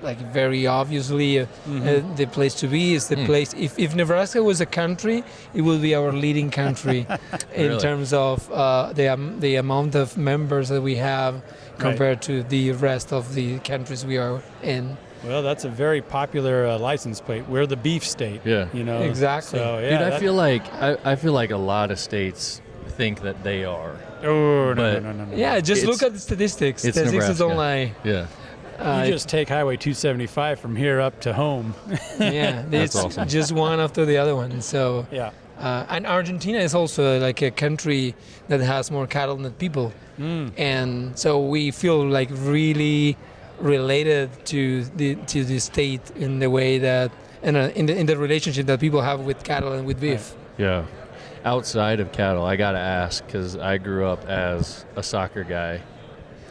S7: like very obviously the place to be. Is the place. If Nebraska was a country, it would be our leading country in
S2: Really?
S7: terms of the amount of members that we have compared to the rest of the countries we are in.
S3: Well, that's a very popular license plate. We're the beef state.
S2: Yeah.
S3: You know.
S7: Exactly.
S3: So, yeah,
S2: Dude, I
S3: that-
S2: feel like a lot of states think that they are.
S3: Oh,
S2: but-
S3: no.
S7: Yeah, just
S2: It's-
S7: look at the statistics.
S2: it's
S7: Statistics don't
S2: Nebraska.
S7: lie.
S2: Yeah.
S3: You just take Highway 275 from here up to home.
S7: Yeah,
S2: That's
S7: it's
S2: awesome.
S7: just one after the other one. So,
S3: Yeah.
S7: and Argentina is also like a country that has more cattle than people, and so we feel like really related to the state in the way that in the relationship that people have with cattle and with beef.
S2: Yeah. Outside of cattle, I got to ask, because I grew up as a soccer guy.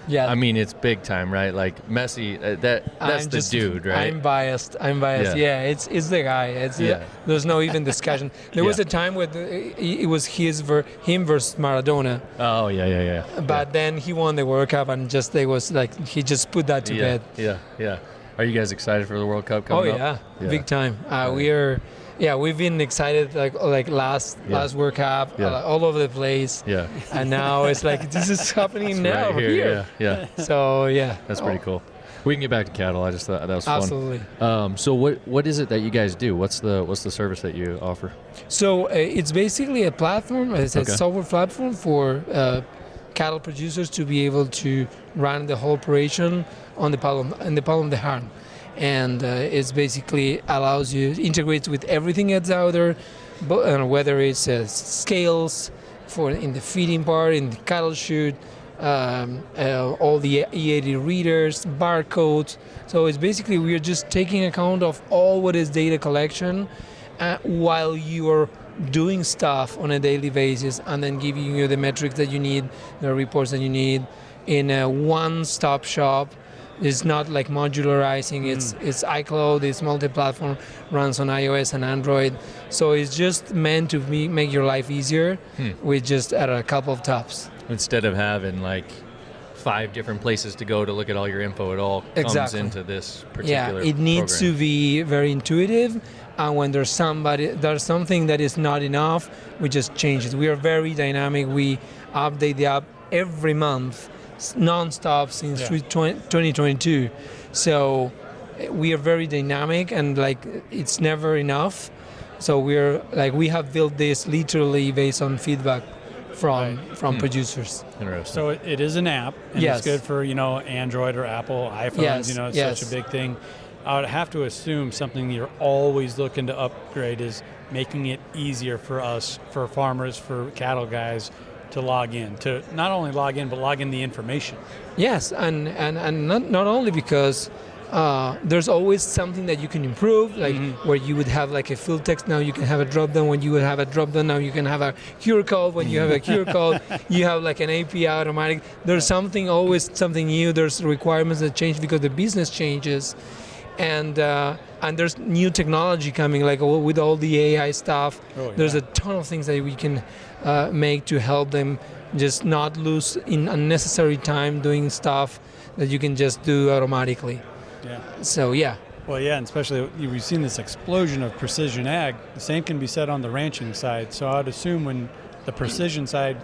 S7: Yeah,
S2: I mean, it's big time, right? Like Messi, that's
S7: I'm
S2: the
S7: just-
S2: dude, right?
S7: I'm biased.
S2: Yeah.
S7: Yeah, it's the guy.
S2: Yeah.
S7: There's no even discussion. There was
S2: Yeah.
S7: a time where it was him versus Maradona.
S2: Oh, yeah.
S7: But then he won the World Cup, and he just put that to bed.
S2: Yeah. Are you guys excited for the World Cup coming up? Yeah.
S7: Big time. We've been excited like last World Cup,
S2: Yeah.
S7: all over the place.
S2: Yeah.
S7: And now it's like this is happening now
S2: Right here. Yeah.
S7: So yeah,
S2: That's pretty cool. We can get back to cattle. I just thought that was fun.
S7: absolutely.
S2: So what is it that you guys do? What's the service that you offer?
S7: So it's basically a platform. It's a
S2: Okay.
S7: software platform for cattle producers to be able to run the whole operation in the palm of the hand. And it's basically integrates with everything that's out there, whether it's scales in the feeding part, in the cattle chute, all the E80 readers, barcodes. So it's basically we are just taking account of all what is data collection while you are doing stuff on a daily basis, and then giving you the metrics that you need, the reports that you need in a one-stop shop. It's not like modularizing. It's iCloud. It's multi-platform, runs on iOS and Android. So it's just meant to make your life easier with just a couple of taps.
S2: Instead of having like 5 different places to go to look at all your info, it all comes
S7: Exactly.
S2: into this
S7: Yeah,
S2: particular
S7: it needs
S2: program.
S7: to be very intuitive. And when there's something that is not enough, we just change it. We are very dynamic. We update the app every month. non-stop since 2022. So we are very dynamic, and like it's never enough. So we have built this literally based on feedback from producers.
S2: Interesting.
S3: So it is an app, and
S7: Yes.
S3: it's good for Android or Apple iPhones.
S7: Yes,
S3: It's
S7: yes.
S3: such a big thing. I would have to assume something you're always looking to upgrade is making it easier for us, for farmers, for cattle guys, to log in, to not only log in but log in the information.
S7: Yes, and not only because there's always something that you can improve, like where you would have like a field text, now you can have a drop down. When you would have a drop down, now you can have a QR code. When you have a QR code, you have like an API automatic. There's always something new. There's requirements that change because the business changes, and there's new technology coming, like with all the AI stuff. There's a ton of things that we can make to help them just not lose in unnecessary time doing stuff that you can just do automatically.
S3: Yeah.
S7: So yeah.
S3: Well, yeah, and especially we've seen this explosion of precision ag. The same can be said on the ranching side. So I'd assume when the precision side,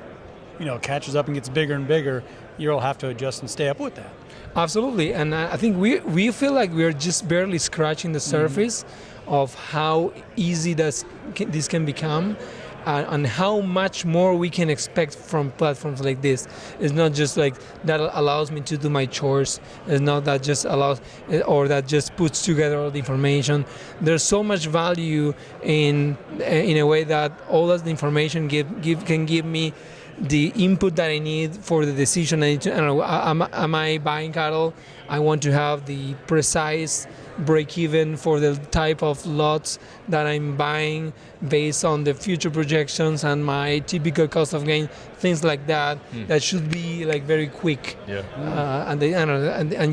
S3: catches up and gets bigger and bigger, you'll have to adjust and stay up with that.
S7: Absolutely, and I think we feel like we're just barely scratching the surface of how easy this can become, and how much more we can expect from platforms like this. It's not just like that allows me to do my chores. It's not that just allows, or that just puts together all the information. There's so much value in a way that all of the information can give me the input that I need for the decision. I don't know, am I buying cattle? I want to have the precise break-even for the type of lots that I'm buying based on the future projections and my typical cost of gain, things like that. That should be like very quick, and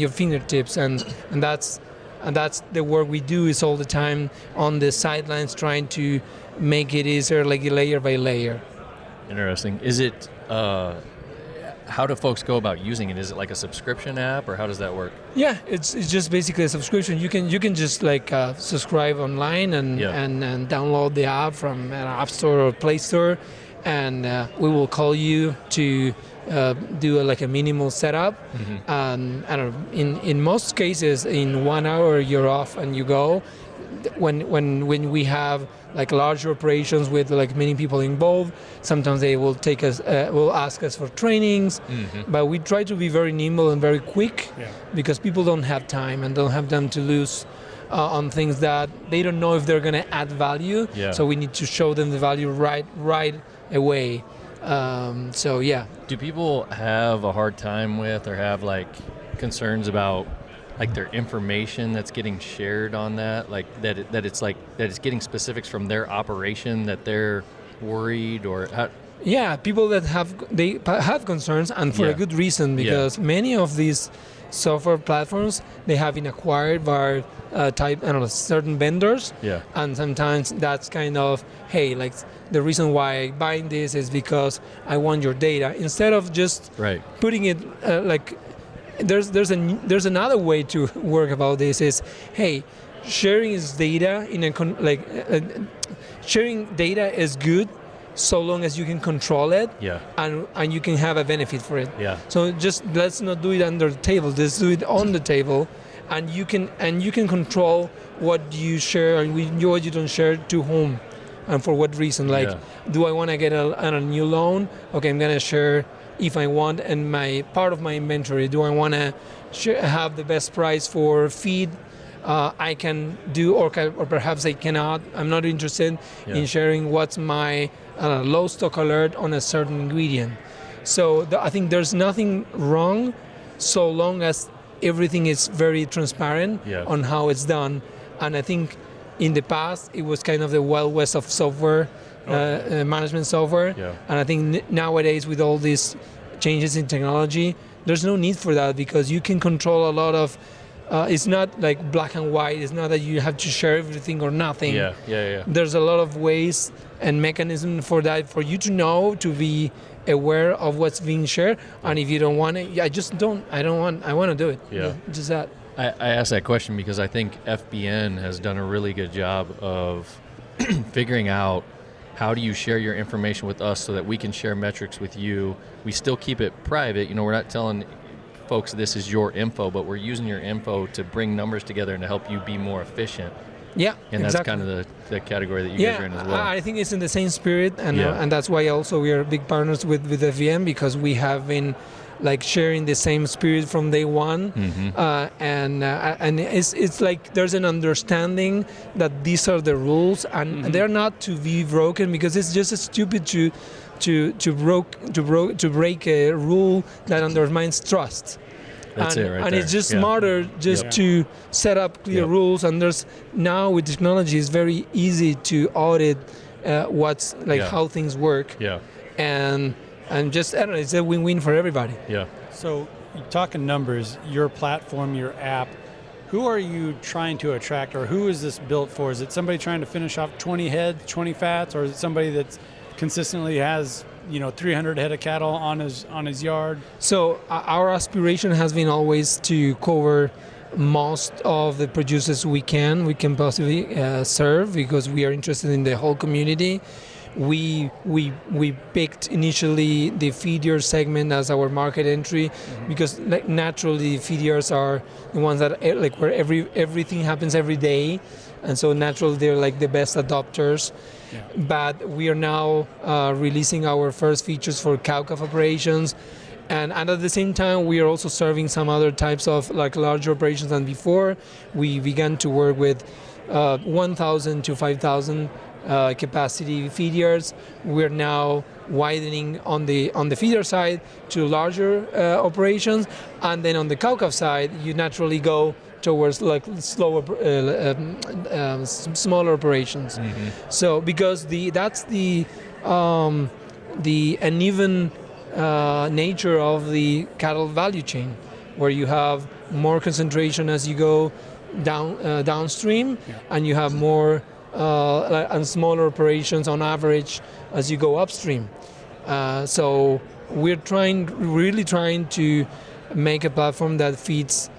S7: your fingertips, and that's the work we do is all the time on the sidelines, trying to make it easier, like layer by layer.
S2: Interesting. Is it, how do folks go about using it? Is it like a subscription app, or how does that work?
S7: Yeah, it's just basically a subscription. You can just like subscribe online and download the app from an App Store or Play Store, and we will call you to do like a minimal setup. And I don't know, in most cases, in 1 hour you're off and you go. When we have like large operations with like many people involved, sometimes they will take us, will ask us for trainings, but we try to be very nimble and very quick, because people don't have time and don't have time to lose on things that they don't know if they're going to add value. So we need to show them the value right away. Do people have a hard time with, or have like concerns about like their information that's getting shared on that, like that it's getting specifics from their operation that they're worried, or how? Yeah, people that have concerns, and for a good reason, because many of these software platforms, they have been acquired by certain vendors, and sometimes that's kind of, hey, like the reason why I'm buying this is because I want your data, instead of just putting it like. There's another way to work about this is, hey, sharing is data sharing data is good so long as you can control it, and you can have a benefit for it. So just let's not do it under the table. Let's do it on the table, and you can control what you share and what you don't share to whom, and for what reason. Like, do I want to get a new loan? Okay, I'm gonna share if I want, and my part of my inventory. Do I want to have the best price for feed? I can do, or perhaps I cannot. I'm not interested in sharing what's my low stock alert on a certain ingredient. So I think there's nothing wrong so long as everything is very transparent on how it's done. And I think in the past it was kind of the Wild West of software. Management software, and I think nowadays with all these changes in technology, there's no need for that, because you can control a lot of. It's not like black and white. It's not that you have to share everything or nothing. There's a lot of ways and mechanisms for that, for you to know, to be aware of what's being shared. And if you don't want it, I want to do it. Just that.
S2: I asked that question because I think FBN has done a really good job of figuring out how do you share your information with us so that we can share metrics with you? We still keep it private. We're not telling folks this is your info, but we're using your info to bring numbers together and to help you be more efficient.
S7: Yeah,
S2: and that's
S7: exactly.
S2: kind of the category that you guys are in as well.
S7: I think it's in the same spirit, and that's why also we are big partners with FVM, because we have been like sharing the same spirit from day one, and it's like there's an understanding that these are the rules, and they're not to be broken, because it's just stupid to break a rule that undermines trust.
S2: That's it right
S7: and
S2: there.
S7: it's just smarter to set up clear rules, and there's now with technology it's very easy to audit what's like how things work. And just, I don't know, it's a win-win for everybody.
S3: So you're talking numbers, your platform, your app, who are you trying to attract, or who is this built for? Is it somebody trying to finish off 20 heads, 20 fats, or is it somebody that's consistently has 300 head of cattle on his yard?
S7: So our aspiration has been always to cover most of the producers we can possibly serve, because we are interested in the whole community. We picked initially the feed yard segment as our market entry, because naturally feed yards are the ones that like where everything happens every day, and so naturally they're like the best adopters. But we are now releasing our first features for cow-calf operations, and at the same time we are also serving some other types of like larger operations than before. We began to work with 1,000 to 5,000 capacity feed yards. We're now widening on the feeder side to larger operations, and then on the cow-calf side you naturally go towards like slower, smaller operations. So because that's the uneven nature of the cattle value chain, where you have more concentration as you go downstream, and you have more and smaller operations on average as you go upstream. So we're really trying to make a platform that feeds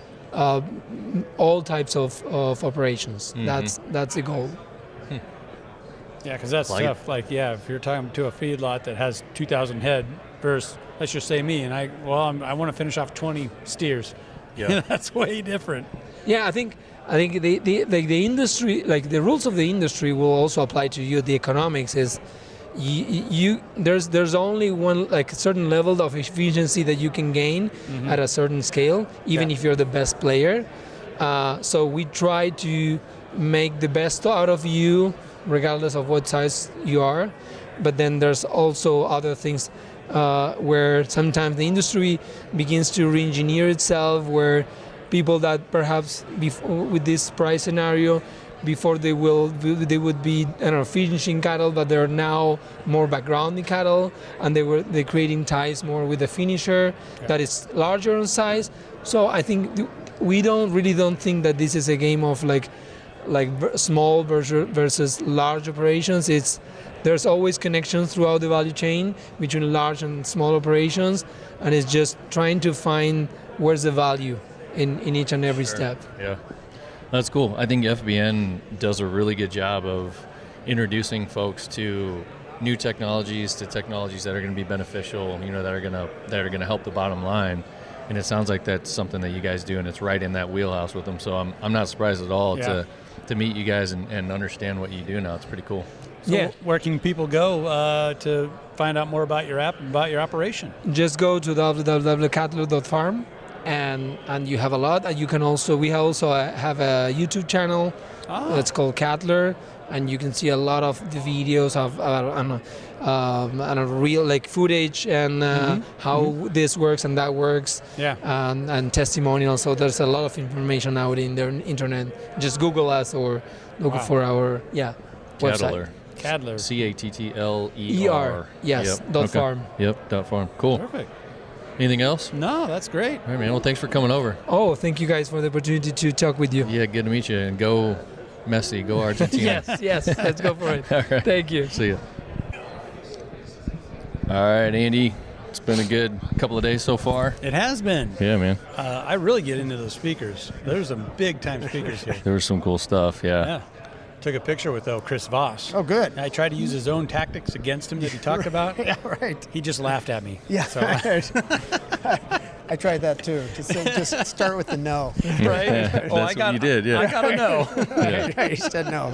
S7: all types of operations. That's the goal.
S3: Yeah, because that's tough. Like, if you're talking to a feedlot that has 2,000 head versus, let's just say me, and I want to finish off 20 steers. That's way different.
S7: Yeah, I think the industry, like the rules of the industry, will also apply to you. The economics is there's only one like certain level of efficiency that you can gain at a certain scale, even if you're the best player. So we try to make the best out of you, regardless of what size you are. But then there's also other things where sometimes the industry begins to re-engineer itself, where people that perhaps with this price scenario before they would be finishing cattle, but they're now more backgrounding cattle, and they're creating ties more with the finisher that is larger in size. So I think we don't think that this is a game of like small versus large operations. There's always connections throughout the value chain between large and small operations, and it's just trying to find where's the value in each and every step.
S2: Yeah, that's cool. I think FBN does a really good job of introducing folks to new technologies, to technologies that are going to be beneficial, that are going to help the bottom line. And it sounds like that's something that you guys do, and it's right in that wheelhouse with them. So I'm not surprised at all to meet you guys and understand what you do now. It's pretty cool.
S3: So where can people go to find out more about your app, about your operation?
S7: Just go to www.cattler.farm, and you have a lot. And we also have a YouTube channel that's called Cattler, and you can see a lot of the videos of real like footage and how this works and that works, and testimonials. So there's a lot of information out in the internet. Just Google us or look for our website.
S2: Cattler. CATTLER.
S7: Yes. .farm.
S2: Yep. .farm. Cool.
S3: Perfect.
S2: Anything else?
S3: No, that's great.
S2: All right, man. Well, thanks for coming over.
S7: Oh, thank you guys for the opportunity to talk with you.
S2: Yeah, good to meet you. And go Messi. Go Argentina.
S7: Yes. Let's go for it.
S2: All right.
S7: Thank you.
S2: See you. All right, Andy. It's been a good couple of days so far.
S3: It has been.
S2: Yeah, man.
S3: I really get into those speakers. There's some big-time speakers here.
S2: There was some cool stuff, yeah.
S3: took a picture with Chris Voss.
S8: Oh, good.
S3: I tried to use his own tactics against him that he talked about.
S8: Yeah, right.
S3: He just laughed at me.
S8: Yeah,
S3: So,
S8: I tried that too. Just start with the no.
S3: right?
S2: That's what you did, yeah.
S3: I got to know.
S8: Right, he said no.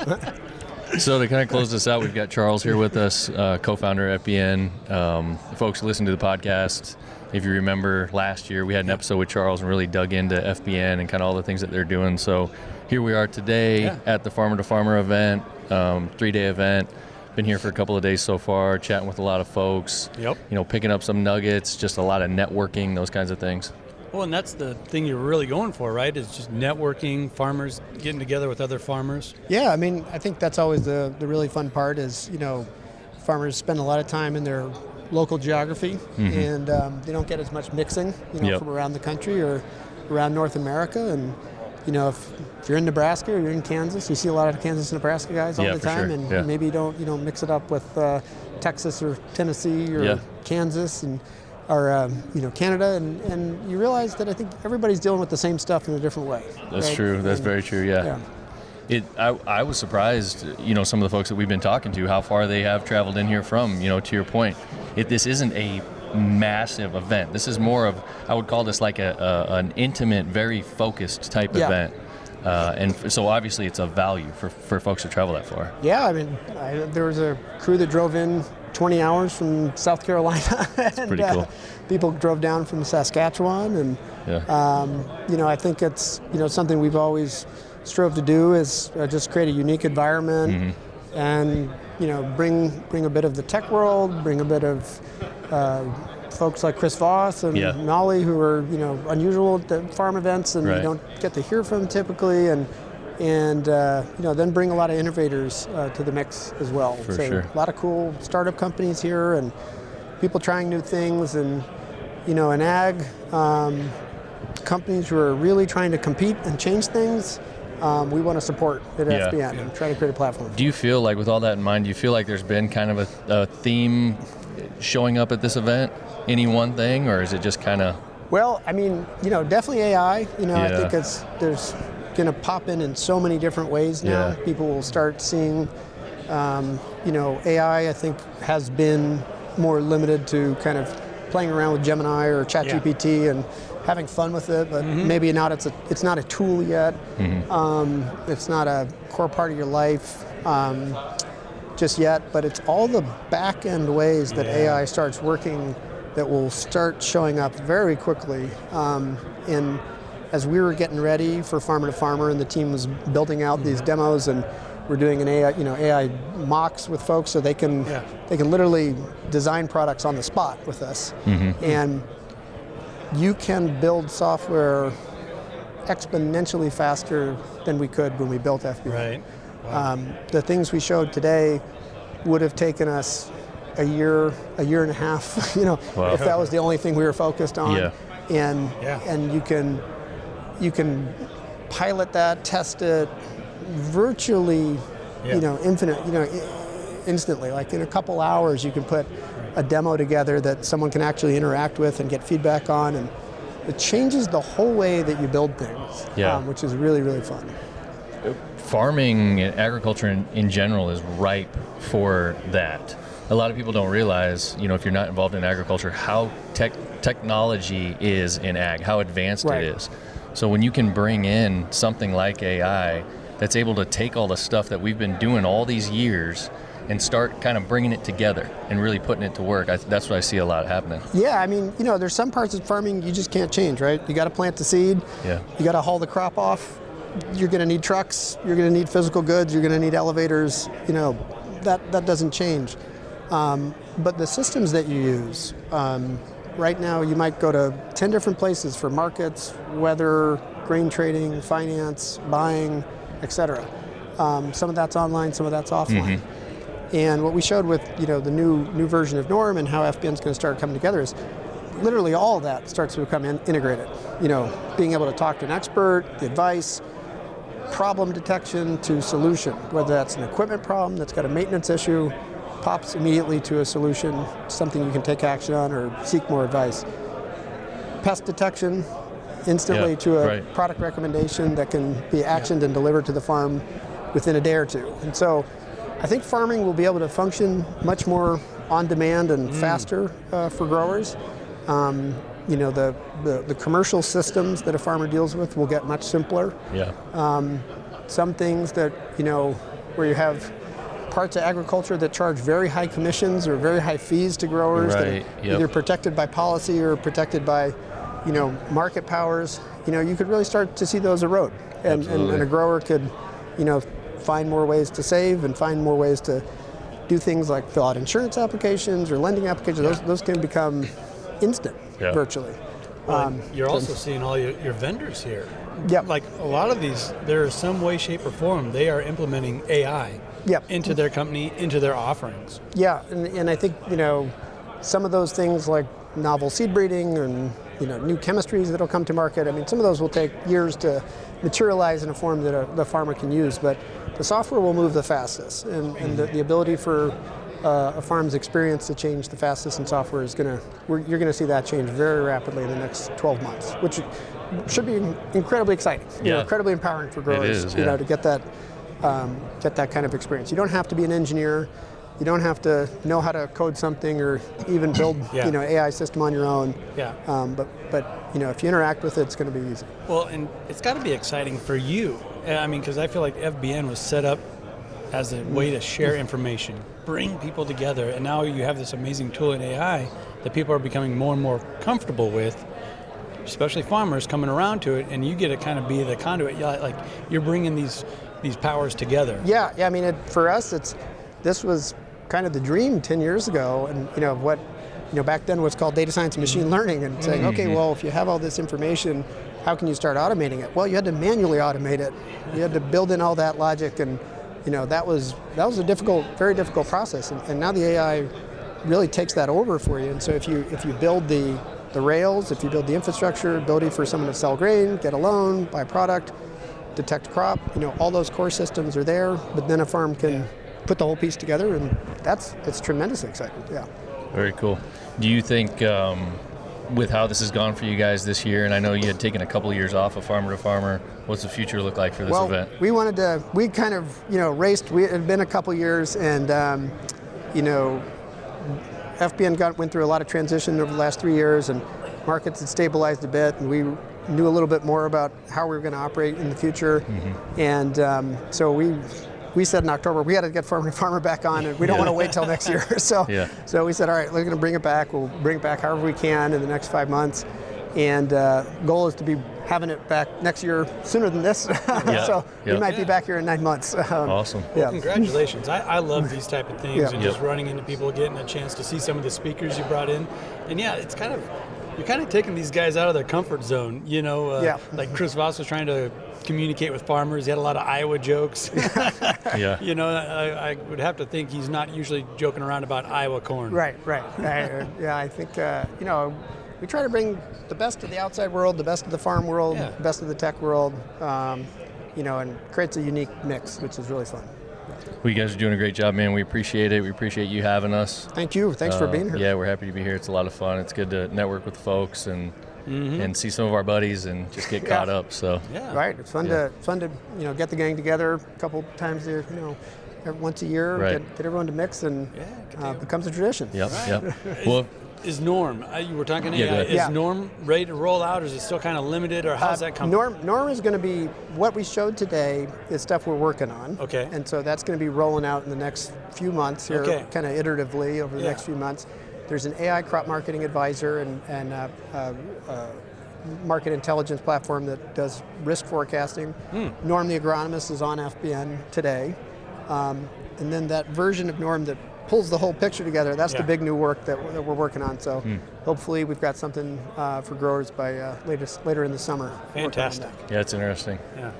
S2: So to kind of close this out, we've got Charles here with us, co-founder of FBN. Folks, listen to the podcast. If you remember last year, we had an episode with Charles and really dug into FBN and kind of all the things that they're doing. So here we are today at the Farmer to Farmer event, 3-day event. Been here for a couple of days so far, chatting with a lot of folks.
S3: Yep.
S2: Picking up some nuggets, just a lot of networking, those kinds of things.
S3: Well, and that's the thing you're really going for, right? Is just networking, farmers getting together with other farmers.
S8: Yeah, I mean, I think that's always the really fun part is, farmers spend a lot of time in their local geography, and they don't get as much mixing, from around the country or around North America. And, if you're in Nebraska or you're in Kansas, you see a lot of Kansas and Nebraska guys all the time,
S2: sure.
S8: and maybe you don't mix it up with Texas or Tennessee or Kansas or Canada, and you realize that I think everybody's dealing with the same stuff in a different way.
S2: That's
S8: right?
S2: true. That's very true. Yeah. I was surprised, some of the folks that we've been talking to, how far they have traveled in here from. To your point, this isn't a massive event. This is more of, I would call this like an intimate, very focused type event. And so obviously it's a value for folks to travel that far.
S8: Yeah, I mean, there was a crew that drove in 20 hours from South Carolina. And,
S2: pretty cool.
S8: People drove down from Saskatchewan, and I think it's something we've always strove to do is just create a unique environment and bring a bit of the tech world, bring a bit of folks like Chris Voss and Nolly, who are unusual at the farm events and you don't get to hear from typically, and then bring a lot of innovators to the mix as well.
S2: For
S8: so
S2: sure.
S8: A lot of cool startup companies here and people trying new things, and in ag, companies who are really trying to compete and change things. We want to support at FBN and try to create a platform.
S2: Do you feel like, with all that in mind, do you feel like there's been kind of a theme showing up at this event? Any one thing, or is it just kind of?
S8: Well, I mean, definitely AI. I think there's going to pop in so many different ways now.
S2: Yeah.
S8: People will start seeing, AI, I think, has been more limited to kind of playing around with Gemini or ChatGPT and having fun with it, but maybe not. It's not a tool yet. It's not a core part of your life just yet. But it's all the back end ways that AI starts working that will start showing up very quickly. And as we were getting ready for Farmer to Farmer, and the team was building out these demos, and we're doing an AI mocks with folks, so they can literally design products on the spot with us, and you can build software exponentially faster than we could when we built FBN.
S3: Right. Wow.
S8: The things we showed today would have taken us a year and a half, if that was the only thing we were focused on. And you can pilot that, test it virtually, instantly. Like in a couple hours, you can put a demo together that someone can actually interact with and get feedback on, and it changes the whole way that you build things, which is really, really fun.
S2: Farming and agriculture in general is ripe for that. A lot of people don't realize, if you're not involved in agriculture, how technology is in ag, how advanced it is. So when you can bring in something like AI that's able to take all the stuff that we've been doing all these years and start kind of bringing it together and really putting it to work, that's what I see a lot happening.
S8: Yeah, I mean, there's some parts of farming you just can't change, right? You got to plant the seed.
S2: Yeah.
S8: You got to haul the crop off. You're going to need trucks. You're going to need physical goods. You're going to need elevators. That doesn't change. But the systems that you use, right now you might go to 10 different places for markets, weather, grain trading, finance, buying, etc. Some of that's online, some of that's offline. And what we showed with the new version of Norm and how FBN's going to start coming together is literally all of that starts to become integrated. Being able to talk to an expert, the advice, problem detection to solution, whether that's an equipment problem that's got a maintenance issue, pops immediately to a solution, something you can take action on or seek more advice. Pest detection, instantly to a product recommendation that can be actioned and delivered to the farm within a day or two. And so I think farming will be able to function much more on demand and faster for growers. The commercial systems that a farmer deals with will get much simpler.
S2: Yeah.
S8: Some things that, where you have parts of agriculture that charge very high commissions or very high fees to growers that are either protected by policy or protected by, market powers, you could really start to see those erode. And a grower could, find more ways to save and find more ways to do things like fill out insurance applications or lending applications. Those can become instant, virtually.
S3: You're also seeing all your vendors here.
S8: Yep.
S3: Like a lot of these, there is some way, shape, or form they are implementing AI into their company, into their offerings.
S8: Yeah, and I think, some of those things like novel seed breeding and, new chemistries that'll come to market, some of those will take years to materialize in a form that the farmer can use, but the software will move the fastest, and the ability for a farm's experience to change the fastest in software is you're going to see that change very rapidly in the next 12 months, which should be incredibly exciting, incredibly empowering for growers, to get that kind of experience. You don't have to be an engineer. You don't have to know how to code something or even build, AI system on your own.
S3: Yeah.
S8: But if you interact with it, it's going to be easy.
S3: Well, and it's got to be exciting for you. Because I feel like FBN was set up as a way to share information, bring people together, and now you have this amazing tool in AI that people are becoming more and more comfortable with, especially farmers coming around to it, and you get to kind of be the conduit. Like you're bringing these powers together.
S8: Yeah. For us, this was kind of the dream 10 years ago, and what back then was called data science and machine learning, and saying, okay, well, if you have all this information, how can you start automating it? Well, you had to manually automate it. You had to build in all that logic, and that was a very difficult process. And now the AI really takes that over for you. And so if you build the rails, if you build the infrastructure, ability for someone to sell grain, get a loan, buy a product, detect crop, all those core systems are there. But then a farm can put the whole piece together, and it's tremendously exciting. Yeah.
S2: Very cool. Do you think, with how this has gone for you guys this year, and I know you had taken a couple of years off of Farmer to Farmer, what's the future look like for this event?
S8: We kind of, raced. It had been a couple years, and, FBN went through a lot of transition over the last 3 years, and markets had stabilized a bit, and we knew a little bit more about how we were going to operate in the future. Mm-hmm. And so we said in October, we got to get Farmer to Farmer back on, and we don't want to wait till next year. So we said, all right, we're going to bring it back. We'll bring it back however we can in the next 5 months. And goal is to be having it back next year sooner than this. So we might be back here in 9 months.
S2: Awesome.
S3: Well, congratulations. I love these type of things, and just running into people, getting a chance to see some of the speakers you brought in. And it's you're kind of taking these guys out of their comfort zone, like Chris Voss was trying to communicate with farmers. He had a lot of Iowa jokes. I would have to think he's not usually joking around about Iowa corn.
S8: Right. I think, we try to bring the best of the outside world, the best of the farm world, the best of the tech world, and creates a unique mix, which is really fun.
S2: Well, you guys are doing a great job, man. We appreciate it. We appreciate you having us.
S8: Thank you. Thanks for being here.
S2: Yeah, we're happy to be here. It's a lot of fun. It's good to network with folks and see some of our buddies and just get caught up. So
S8: right, it's fun to get the gang together a couple times once a year, get everyone to mix, and becomes a tradition.
S2: Yep.
S3: Right.
S2: Yep. Well,
S3: is Norm? You were talking AI. Is Norm ready to roll out, or is it still kind of limited, or how's that coming?
S8: Norm is going to be what we showed today is stuff we're working on.
S3: Okay.
S8: And so that's going to be rolling out in the next few months here, kind of iteratively over the next few months. There's an AI crop marketing advisor and market intelligence platform that does risk forecasting. Norm the agronomist is on FBN today. And then that version of Norm that pulls the whole picture together, that's the big new work that we're working on. So hopefully we've got something for growers by later in the summer.
S3: Fantastic.
S2: Yeah, it's interesting.
S3: Yeah.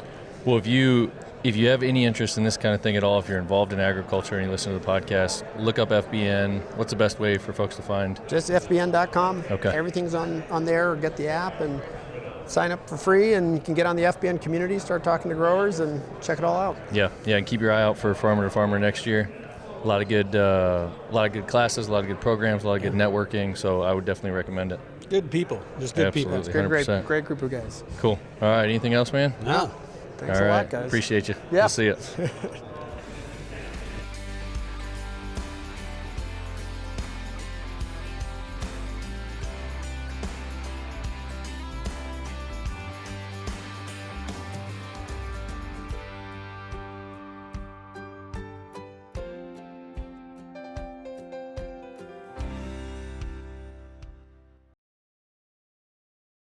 S2: Well, if you have any interest in this kind of thing at all, if you're involved in agriculture and you listen to the podcast, look up FBN. What's the best way for folks to find?
S8: Just FBN.com.
S2: Okay.
S8: Everything's on there, or get the app and sign up for free, and you can get on the FBN community, start talking to growers, and check it all out.
S2: Yeah, and keep your eye out for Farmer to Farmer next year. A lot of good classes, a lot of good programs, a lot of good networking. So I would definitely recommend it.
S3: Good people, just good people.
S2: Absolutely, 100%.
S8: Great group of guys.
S2: Cool. All right. Anything else, man?
S3: No.
S8: Thanks
S2: All
S8: a
S2: right.
S8: lot, guys.
S2: Appreciate you.
S8: Yeah.
S2: We'll see you.